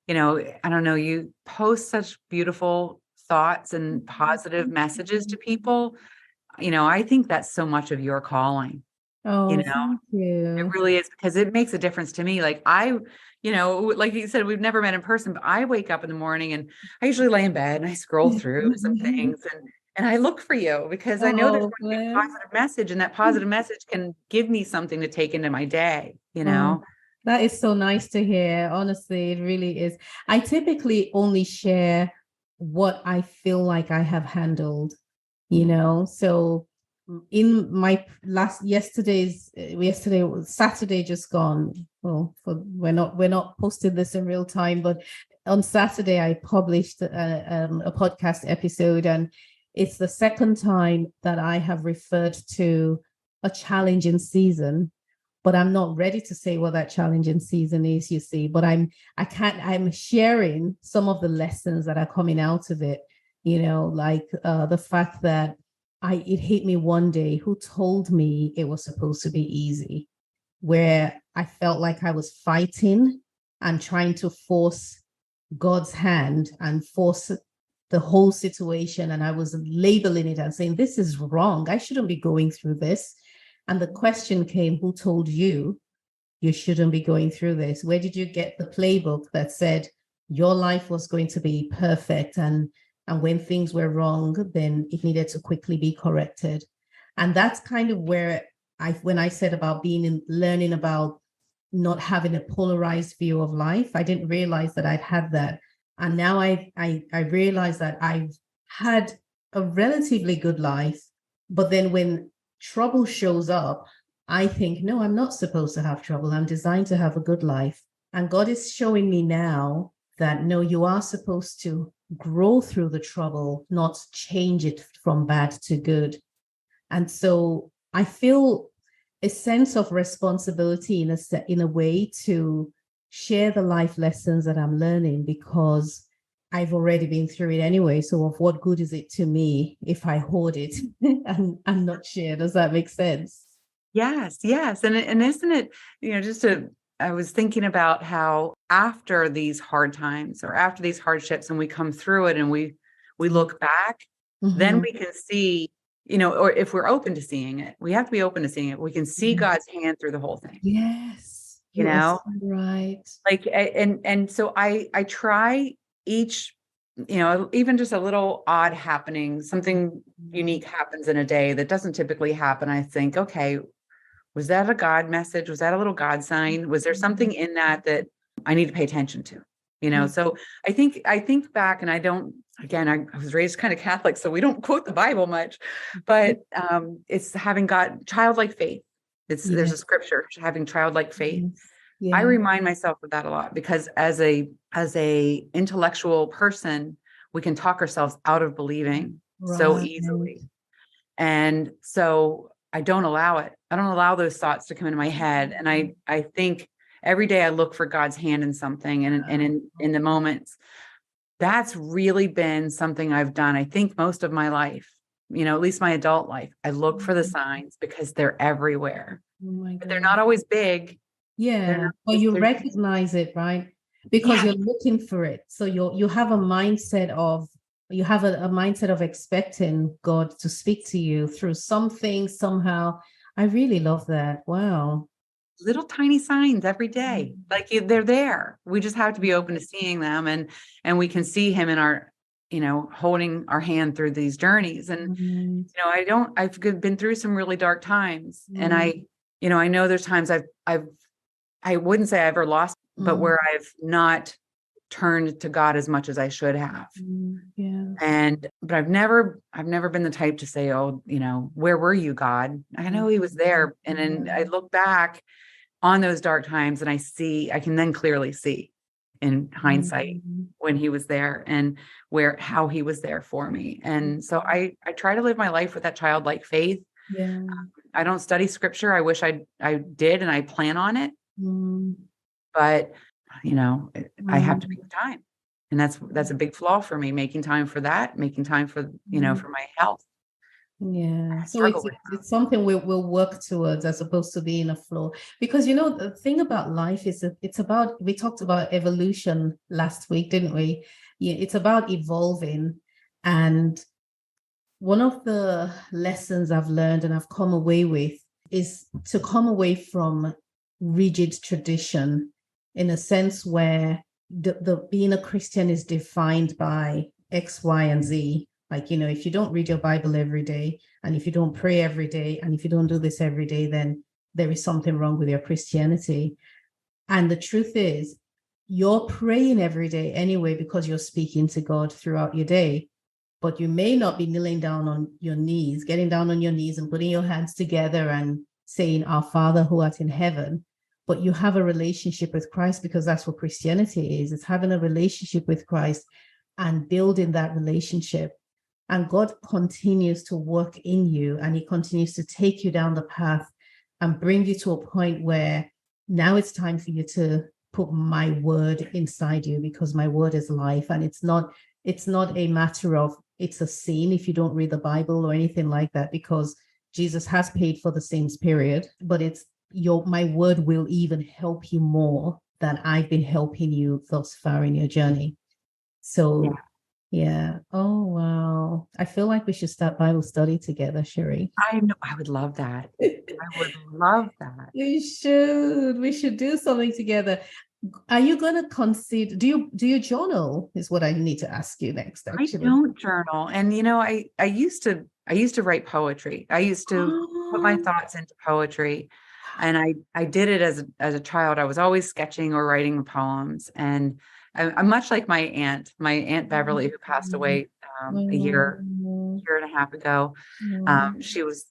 I don't know, you post such beautiful thoughts and positive messages to people. I think that's so much of your calling. Thank you. It really is, because it makes a difference to me. Like like you said, we've never met in person, but I wake up in the morning and I usually lay in bed and I scroll through some things and I look for you because I know there's going to be a positive message, and that positive message can give me something to take into my day, That is so nice to hear. Honestly, it really is. I typically only share what I feel like I have handled, So in my Saturday just gone. Well, we're not posting this in real time, but on Saturday I published a podcast episode, and it's the second time that I have referred to a challenging season. But I'm not ready to say what that challenging season is, you see. But I'm sharing some of the lessons that are coming out of it, like the fact that it hit me one day. Who told me it was supposed to be easy? Where I felt like I was fighting and trying to force God's hand and force the whole situation, and I was labeling it and saying, this is wrong. I shouldn't be going through this. And the question came, who told you you shouldn't be going through this? Where did you get the playbook that said your life was going to be perfect, and when things were wrong, then it needed to quickly be corrected? And that's kind of where when I said about learning about not having a polarized view of life, I didn't realize that I'd had that. And now I realize that I've had a relatively good life, but then when trouble shows up, I think, no, I'm not supposed to have trouble. I'm designed to have a good life. And God is showing me now that, no, you are supposed to grow through the trouble, not change it from bad to good. And so I feel a sense of responsibility in a way to share the life lessons that I'm learning, because I've already been through it anyway. So of what good is it to me if I hoard it and not share? Does that make sense? Yes, yes. And isn't it, I was thinking about how after these hard times or after these hardships, and we come through it and we look back, then we can see, or if we're open to seeing it, we have to be open to seeing it. We can see God's hand through the whole thing. Yes. You are so right. Like, and so I try each, even just a little odd happening, something unique happens in a day that doesn't typically happen. I think, okay, was that a God message? Was that a little God sign? Was there something in that I need to pay attention to? So I think back, and I don't, again, I was raised kind of Catholic, so we don't quote the Bible much, but it's having childlike faith. There's a scripture, having childlike faith. Yeah. I remind myself of that a lot, because as a intellectual person, we can talk ourselves out of believing so easily. And so I don't allow it. I don't allow those thoughts to come into my head. And I think every day I look for God's hand in something, and in the moments. That's really been something I've done, I think, most of my life, at least my adult life. I look for the signs because they're everywhere. But they're not always big. Yeah. But you recognize it, right? Because you're looking for it. So you have a mindset of expecting God to speak to you through something, somehow. I really love that. Wow. Little tiny signs every day. Like they're there. We just have to be open to seeing them, and we can see him in our, holding our hand through these journeys. And, I've been through some really dark times, and I know there's times I wouldn't say I ever lost, but where I've not turned to God as much as I should have. But I've never been the type to say, oh, where were you, God? I know he was there. And then I look back on those dark times, and I can then clearly see in hindsight when he was there, and how he was there for me. And so I try to live my life with that childlike faith. Yeah. I don't study scripture. I wish I did, and I plan on it. But, I have to make time. And that's a big flaw for me, making time for that, making time for, for my health. Yeah. So it's something we'll work towards, as opposed to being a flaw. Because, the thing about life is that we talked about evolution last week, didn't we? Yeah, it's about evolving. And one of the lessons I've learned and I've come away with is to come away from rigid tradition, in a sense where the being a Christian is defined by X, Y, and Z. Like, if you don't read your Bible every day, and if you don't pray every day, and if you don't do this every day, then there is something wrong with your Christianity. And the truth is, you're praying every day anyway, because you're speaking to God throughout your day. But you may not be kneeling down on your knees, getting down on your knees and putting your hands together and saying, Our Father who art in heaven. But you have a relationship with Christ, because that's what Christianity is. It's having a relationship with Christ and building that relationship. And God continues to work in you, and he continues to take you down the path and bring you to a point where now it's time for you to put my word inside you, because my word is life. And it's not a matter of it's a sin if you don't read the Bible or anything like that, because Jesus has paid for the sins, period. But it's my word will even help you more than I've been helping you thus far in your journey. So Yeah. Oh, wow. I feel like we should start Bible study together, Sherri. I know. I would love that. I would love that. We should. We should do something together. Are you going to consider, do you journal is what I need to ask you next, I actually. don't journal. And I used to write poetry. I used to put my Oh, thoughts into poetry. And I did it as a child. I was always sketching or writing poems. And I'm much like my aunt Beverly, who passed away a year and a half ago. She was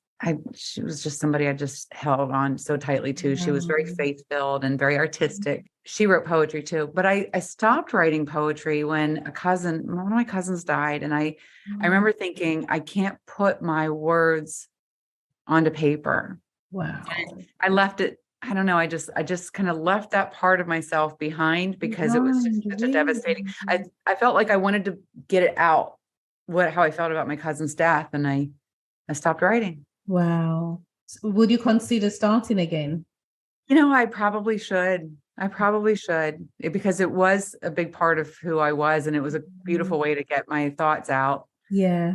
just somebody I just held on so tightly to. She was very faith filled and very artistic. She wrote poetry too, but I stopped writing poetry when one of my cousins died. And I remember thinking, I can't put my words onto paper. wow. I left it. I don't know. I just kind of left that part of myself behind because it was just Behind, such a really? devastating. I felt like I wanted to get it out, how I felt about my cousin's death. And I stopped writing. Wow. Would you consider starting again? I probably should. I probably should because it was a big part of who I was, and it was a beautiful way to get my thoughts out. Yeah.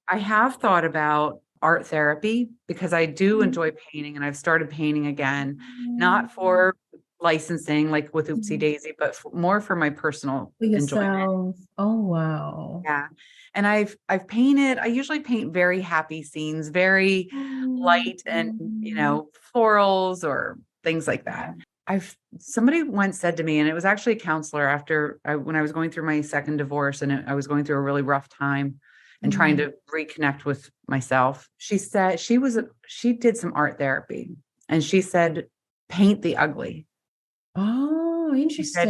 I have thought about art therapy because I do enjoy painting, and I've started painting again, not for licensing like with Oopsie Daisy, but more for my personal For enjoyment. yourself. Oh, wow. Yeah. And I've painted, I usually paint very happy scenes, very light and, florals or things like that. Somebody once said to me, and it was actually a counselor when I was going through my second divorce and I was going through a really rough time and trying to reconnect with myself. She said she did some art therapy and she said, paint the ugly. Oh, She said,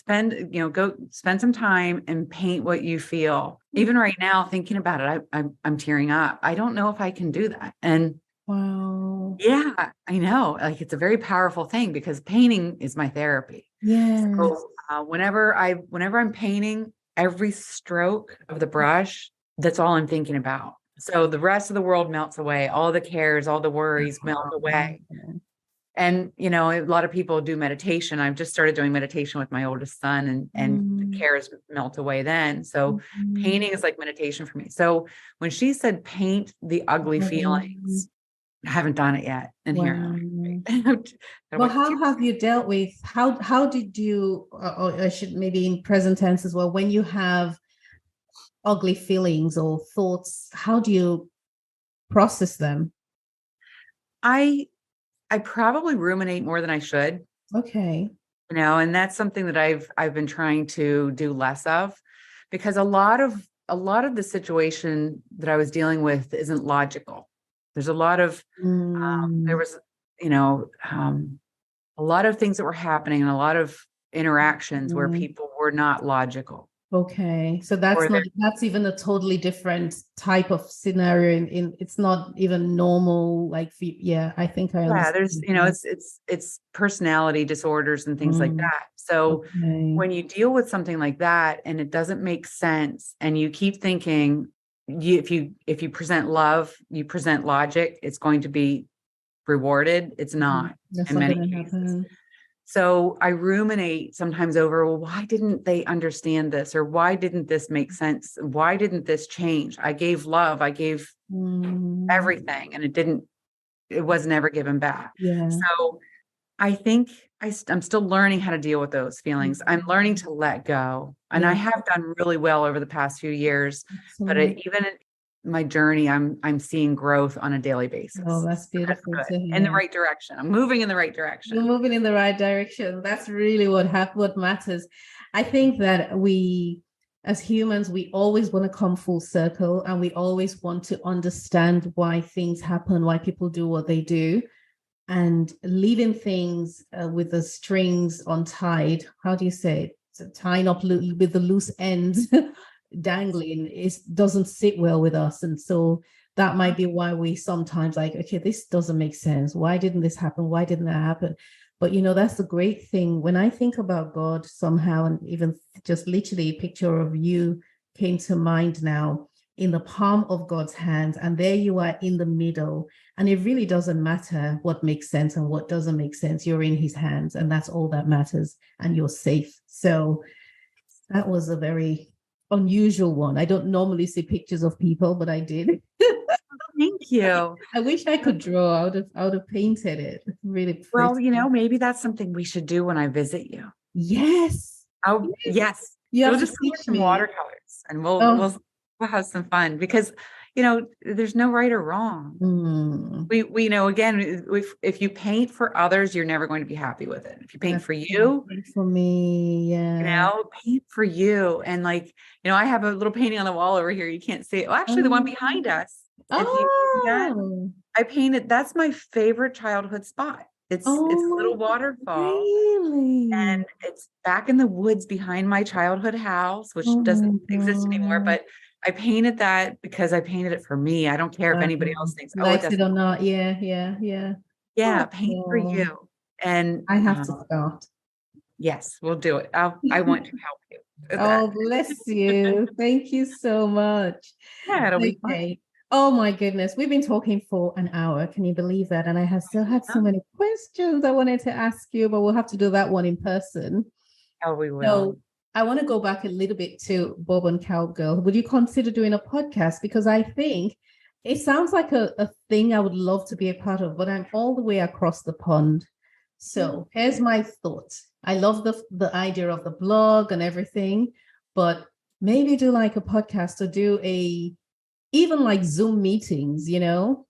interesting. go spend some time and paint what you feel. Even right now, thinking about it, I'm tearing up. I don't know if I can do that. And Wow. yeah, I know, like it's a very powerful thing because painting is my therapy. Yes. So whenever I'm painting, every stroke of the brush, that's all I'm thinking about. So the rest of the world melts away. All the cares, all the worries melt away. And, a lot of people do meditation. I've just started doing meditation with my oldest son and the cares melt away then. So painting is like meditation for me. So when she said paint the ugly feelings, I haven't done it yet. And Wow. here, Well, how have you dealt with how did you or I should maybe in present tense as well, when you have ugly feelings or thoughts, how do you process them? I probably ruminate more than I should, Okay. and that's something that I've been trying to do less of because a lot of the situation that I was dealing with isn't logical. There's a lot of there was, you know, a lot of things that were happening and a lot of interactions where people were not logical. Okay, so Or that's even a totally different type of scenario in it's not even normal like yeah, I think I yeah, there's, understand that. it's personality disorders and things like Mm, that. So okay. when you deal with something like that and it doesn't make sense and you keep thinking if you present love, you present logic, it's going to be rewarded. It's not That's in not many gonna cases. happen. So I ruminate sometimes over, well, why didn't they understand this? Or why didn't this make sense? Why didn't this change? I gave love, I gave Mm, everything, and it was never given back. yeah. So I think I'm still learning how to deal with those feelings. I'm learning to let go. And I Yeah. have done really well over the past few years, but Excellent. even in my journey, I'm seeing growth on a daily Oh, basis. that's So that's beautiful good. to In the hear. right direction. I'm moving in the right You're direction. moving in the right direction. That's really what matters. I think that we, as humans, we always want to come full circle and we always want to understand why things happen, why people do what they do, and leaving things with the strings untied. How do you say it? So tying up with the loose ends dangling is doesn't sit well with us, and so that might be why we sometimes like, okay, this doesn't make sense. Why didn't this happen? Why didn't that happen? But that's the great thing. When I think about God somehow, and even just literally a picture of you came to mind now in the palm of God's hands, and there you are in the middle. And it really doesn't matter what makes sense and what doesn't make sense. You're in his hands, and that's all that matters, and you're safe. So that was a very unusual one. I don't normally see pictures of people, but I did. Thank you. I wish I could draw. I would have painted it. Really pretty. Well, maybe that's something we should do when I visit you. Yes. Oh, yes. You We'll have to just come with teach some me. watercolors and we'll Oh. we'll have some fun because there's no right or wrong. Mm, We know, again, if you paint for others, you're never going to be happy with it. If you paint that's for you, for me. Yeah. paint for you. And I have a little painting on the wall over here. You can't see it. Well, actually, the one behind us, if you see that, Oh. I painted, that's my favorite childhood spot. It's a Oh little my, waterfall. really? And it's back in the woods behind my childhood house, which Oh doesn't my exist anymore. God. But I painted that because I painted it for me. I don't care if anybody else thinks, oh, it Likes it doesn't. or not. Yeah, yeah, yeah. Yeah, paint for Oh, you. And I have to start. yes, we'll do it. I want to help you with Oh, that. bless you. Thank you so much. Yeah, it'll be fun. Okay. Oh my goodness. We've been talking for an hour. Can you believe that? And I have still had so many questions I wanted to ask you, but we'll have to do that one in person. Oh, we will. So I want to go back a little bit to Bob and Cowgirl. Would you consider doing a podcast? Because I think it sounds like a thing I would love to be a part of, but I'm all the way across the pond. So here's my thought. I love the idea of the blog and everything, but maybe do like a podcast or do even like Zoom meetings, Yes.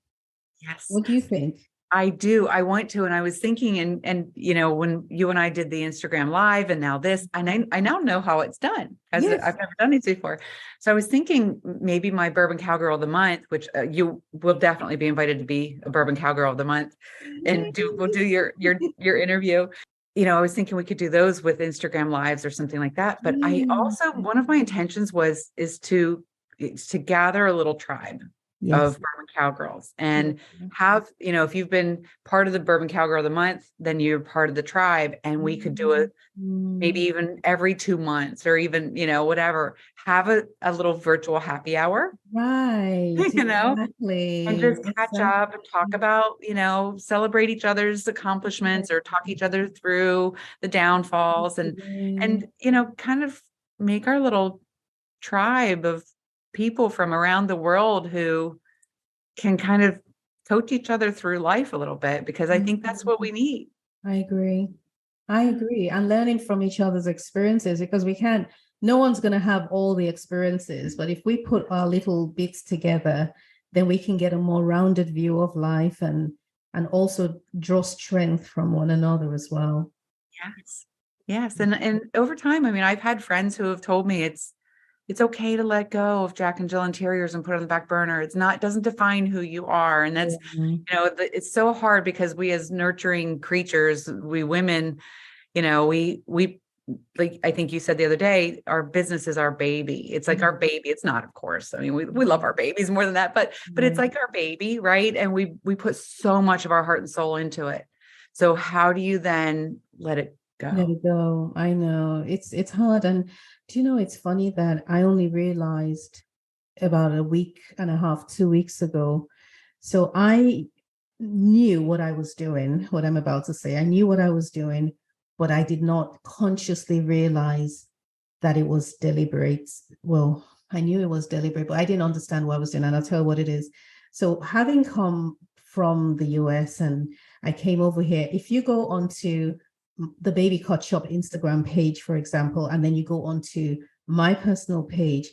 What do you think? I do. I want to. And I was thinking, and when you and I did the Instagram live and now this, and I now know how it's done because Yes. I've never done these before. So I was thinking maybe my Bourbon Cowgirl of the Month, which you will definitely be invited to be a Bourbon Cowgirl of the Month and we'll do your interview. I was thinking we could do those with Instagram lives or something like that. But I also, one of my intentions is to gather a little tribe Yes. of Bourbon Cowgirls and have, if you've been part of the Bourbon Cowgirl of the Month, then you're part of the tribe. And we could do it maybe even every 2 months or even, whatever, have a little virtual happy hour. Right. Exactly. And just catch up and talk about, celebrate each other's accomplishments or talk each other through the downfalls and, kind of make our little tribe of people from around the world who can kind of coach each other through life a little bit, because I think that's what we need. I agree. And learning from each other's experiences, because no one's going to have all the experiences, but if we put our little bits together, then we can get a more rounded view of life and also draw strength from one another as well. Yes. And over time, I've had friends who have told me it's okay to let go of Jack and Jill Interiors and put it on the back burner. It doesn't define who you are. And that's, it's so hard because we as nurturing creatures, we women, we like, I think you said the other day, our business is our baby. It's like our baby. It's not, of course. We love our babies more than that, but it's like our baby, right? And we put so much of our heart and soul into it. So how do you then let it go? Let it go. I know it's hard. And do you know, it's funny that I only realized about a week and a half, 2 weeks ago. So I knew what I was doing, what I'm about to say. I knew what I was doing, but I did not consciously realize that it was deliberate. Well, I knew it was deliberate, but I didn't understand what I was doing. And I'll tell you what it is. So having come from the US and I came over here, if you go onto the Baby Cut Shop Instagram page, for example, and then you go onto my personal page,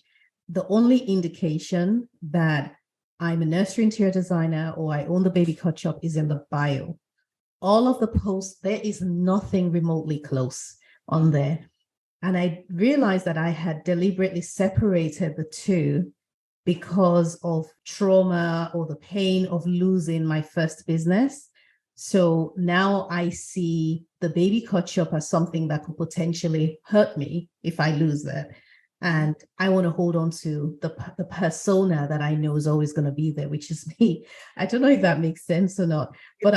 the only indication that I'm a nursery interior designer or I own the Baby Cut Shop is in the bio. All of the posts, there is nothing remotely close on there. And I realized that I had deliberately separated the two because of trauma or the pain of losing my first business. So now I see the Baby Cut Shop as something that could potentially hurt me if I lose that. And I want to hold on to the persona that I know is always going to be there, which is me. I don't know if that makes sense or not, but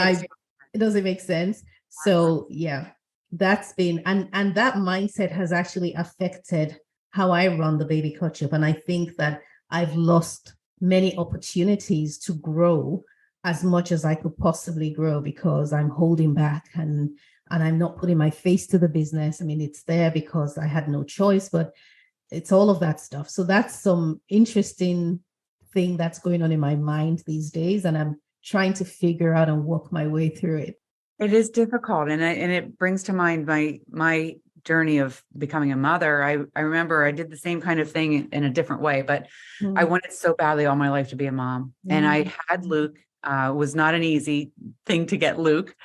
it doesn't make sense. So yeah, that's been, and that mindset has actually affected how I run the Baby Cut Shop. And I think that I've lost many opportunities to grow as much as I could possibly grow because I'm holding back and I'm not putting my face to the business. It's there because I had no choice, but it's all of that stuff. So that's some interesting thing that's going on in my mind these days. And I'm trying to figure out and work my way through it. It is difficult. And it brings to mind my journey of becoming a mother. I remember I did the same kind of thing in a different way, but I wanted so badly all my life to be a mom. And I had Luke. Was not an easy thing to get Luke.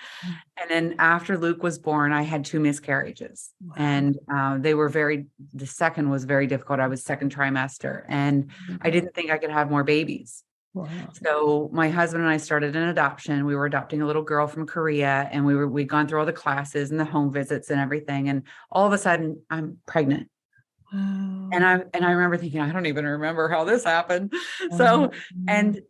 And then after Luke was born, I had 2 miscarriages. Wow. And the second was very difficult. I was second trimester, and I didn't think I could have more babies. Wow. So my husband and I started an adoption. We were adopting a little girl from Korea, and we'd gone through all the classes and the home visits and everything. And all of a sudden I'm pregnant. Wow. And I remember thinking, I don't even remember how this happened. So, and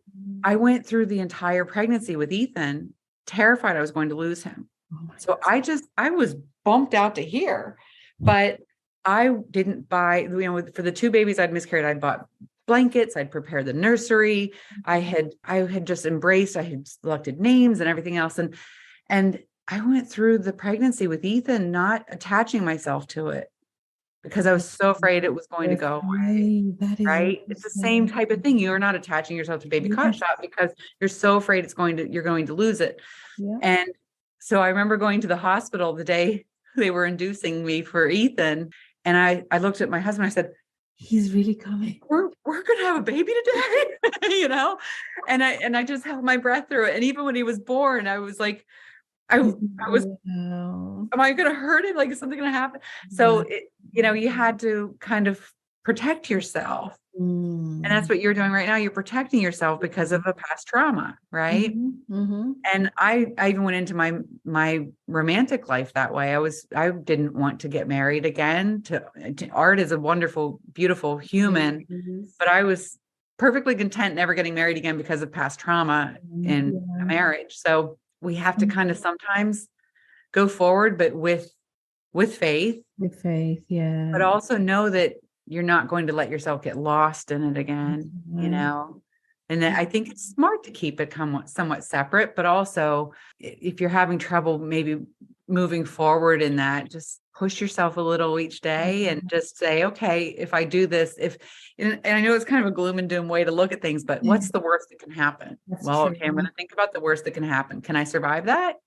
I went through the entire pregnancy with Ethan, terrified I was going to lose him. So I was bumped out to here, but I didn't buy, for the 2 babies I'd miscarried, I'd bought blankets, I'd prepared the nursery. I had just embraced, I had selected names and everything else. And I went through the pregnancy with Ethan, not attaching myself to it, because I was so afraid it was going to go away, right? It's the same type of thing. You're not attaching yourself to baby cot shop because you're so afraid you're going to lose it. Yeah. And so I remember going to the hospital the day they were inducing me for Ethan. And I looked at my husband, I said, he's really coming. We're going to have a baby today, and I just held my breath through it. And even when he was born, I was like, I was, am I going to hurt him? Like, is something going to happen? So, you had to kind of protect yourself. And that's what you're doing right now. You're protecting yourself because of a past trauma, right? And I even went into my romantic life that way. I didn't want to get married again. Art is a wonderful, beautiful human, but I was perfectly content never getting married again because of past trauma in a marriage. So we have to kind of sometimes go forward, but with faith. With faith, yeah. But also know that you're not going to let yourself get lost in it again, And then I think it's smart to keep it somewhat separate, but also if you're having trouble maybe moving forward in that, just push yourself a little each day and just say, okay, if I do this, and I know it's kind of a gloom and doom way to look at things, but what's the worst that can happen? That's true. Okay, I'm going to think about the worst that can happen. Can I survive that?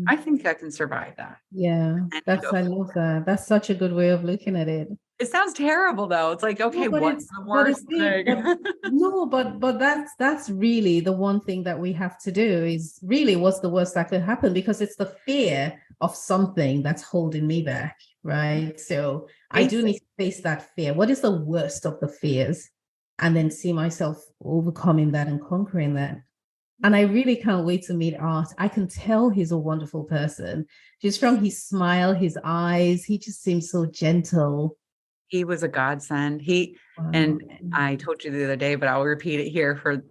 I think I can survive that. Yeah, I love that. That's such a good way of looking at it. It sounds terrible though. It's like, okay, what's the worst thing? But that's really the one thing that we have to do is really what's the worst that could happen, because it's the fear of something that's holding me back, right? So I do need to face that fear. What is the worst of the fears? And then see myself overcoming that and conquering that. And I really can't wait to meet Art. I can tell he's a wonderful person. Just from his smile, his eyes, he just seems so gentle. He was a godsend. And I told you the other day, but I'll repeat it here for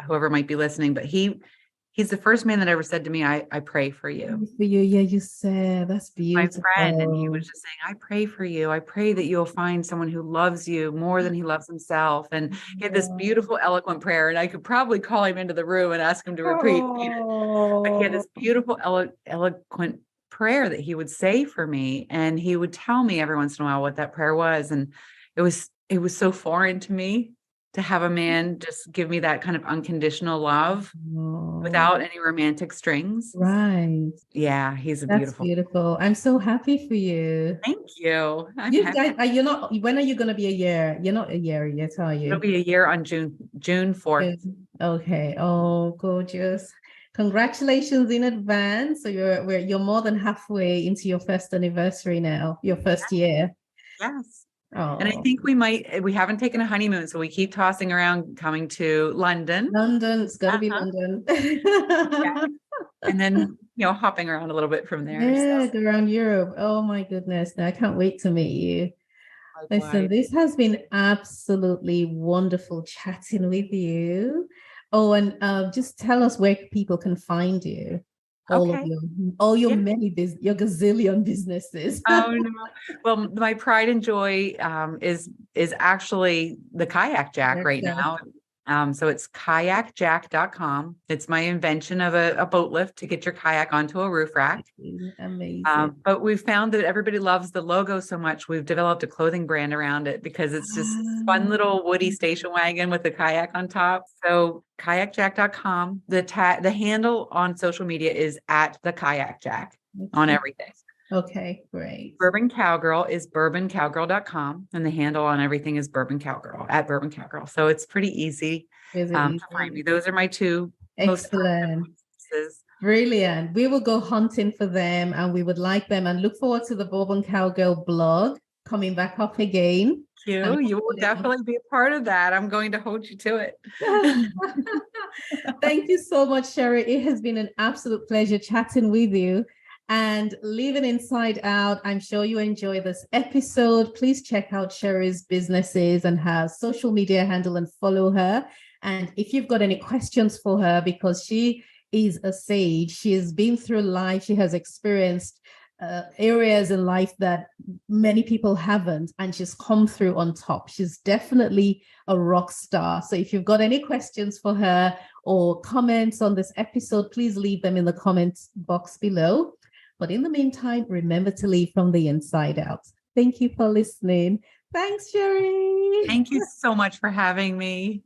whoever might be listening, but he's the first man that ever said to me, I pray for you. For you. Yeah, you said that's beautiful. My friend, and he was just saying, I pray for you. I pray that you'll find someone who loves you more than he loves himself. And he had this beautiful, eloquent prayer, and I could probably call him into the room and ask him to repeat. But he had this beautiful, eloquent prayer that he would say for me, and he would tell me every once in a while what that prayer was. And it was so foreign to me to have a man just give me that kind of unconditional love without any romantic strings. Right. Yeah, That's beautiful. I'm so happy for you. Thank you. You're not, when are you going to be a year? You're not a year yet, are you? It'll be a year on June 4th. Okay. Oh, gorgeous. Congratulations in advance. So you're more than halfway into your first anniversary now, your first year. Yes. Oh. And I think we haven't taken a honeymoon, so we keep tossing around coming to London. It's got to be London. Yeah. And then, hopping around a little bit from there. Yeah, go around Europe. Oh my goodness. I can't wait to meet you. Listen, this has been absolutely wonderful chatting with you. Oh, and just tell us where people can find you. All your your gazillion businesses. Oh no! Well, my pride and joy is actually the kayak jack right now. So it's kayakjack.com. It's my invention of a boat lift to get your kayak onto a roof rack. Amazing. But we've found that everybody loves the logo so much. We've developed a clothing brand around it because it's just this fun little woody station wagon with a kayak on top. So kayakjack.com. The handle on social media is at the kayak jack on everything. Okay, great. Bourbon Cowgirl is bourboncowgirl.com, and the handle on everything is Bourbon Cowgirl at Bourbon Cowgirl. So it's pretty easy to find me. Those are my two excellent. most Brilliant. We will go hunting for them, and we would like them, and look forward to the Bourbon Cowgirl blog coming back up again. You will definitely be a part of that. I'm going to hold you to it. Thank you so much, Sherri. It has been an absolute pleasure chatting with you and living inside out. I'm sure you enjoy this episode. Please check out Sherri's businesses and her social media handle and follow her. And if you've got any questions for her, because she is a sage, she has been through life, she has experienced areas in life that many people haven't, and she's come through on top. She's definitely a rock star. So if you've got any questions for her or comments on this episode, please leave them in the comments box below. But in the meantime, remember to live from the inside out. Thank you for listening. Thanks, Sherri. Thank you so much for having me.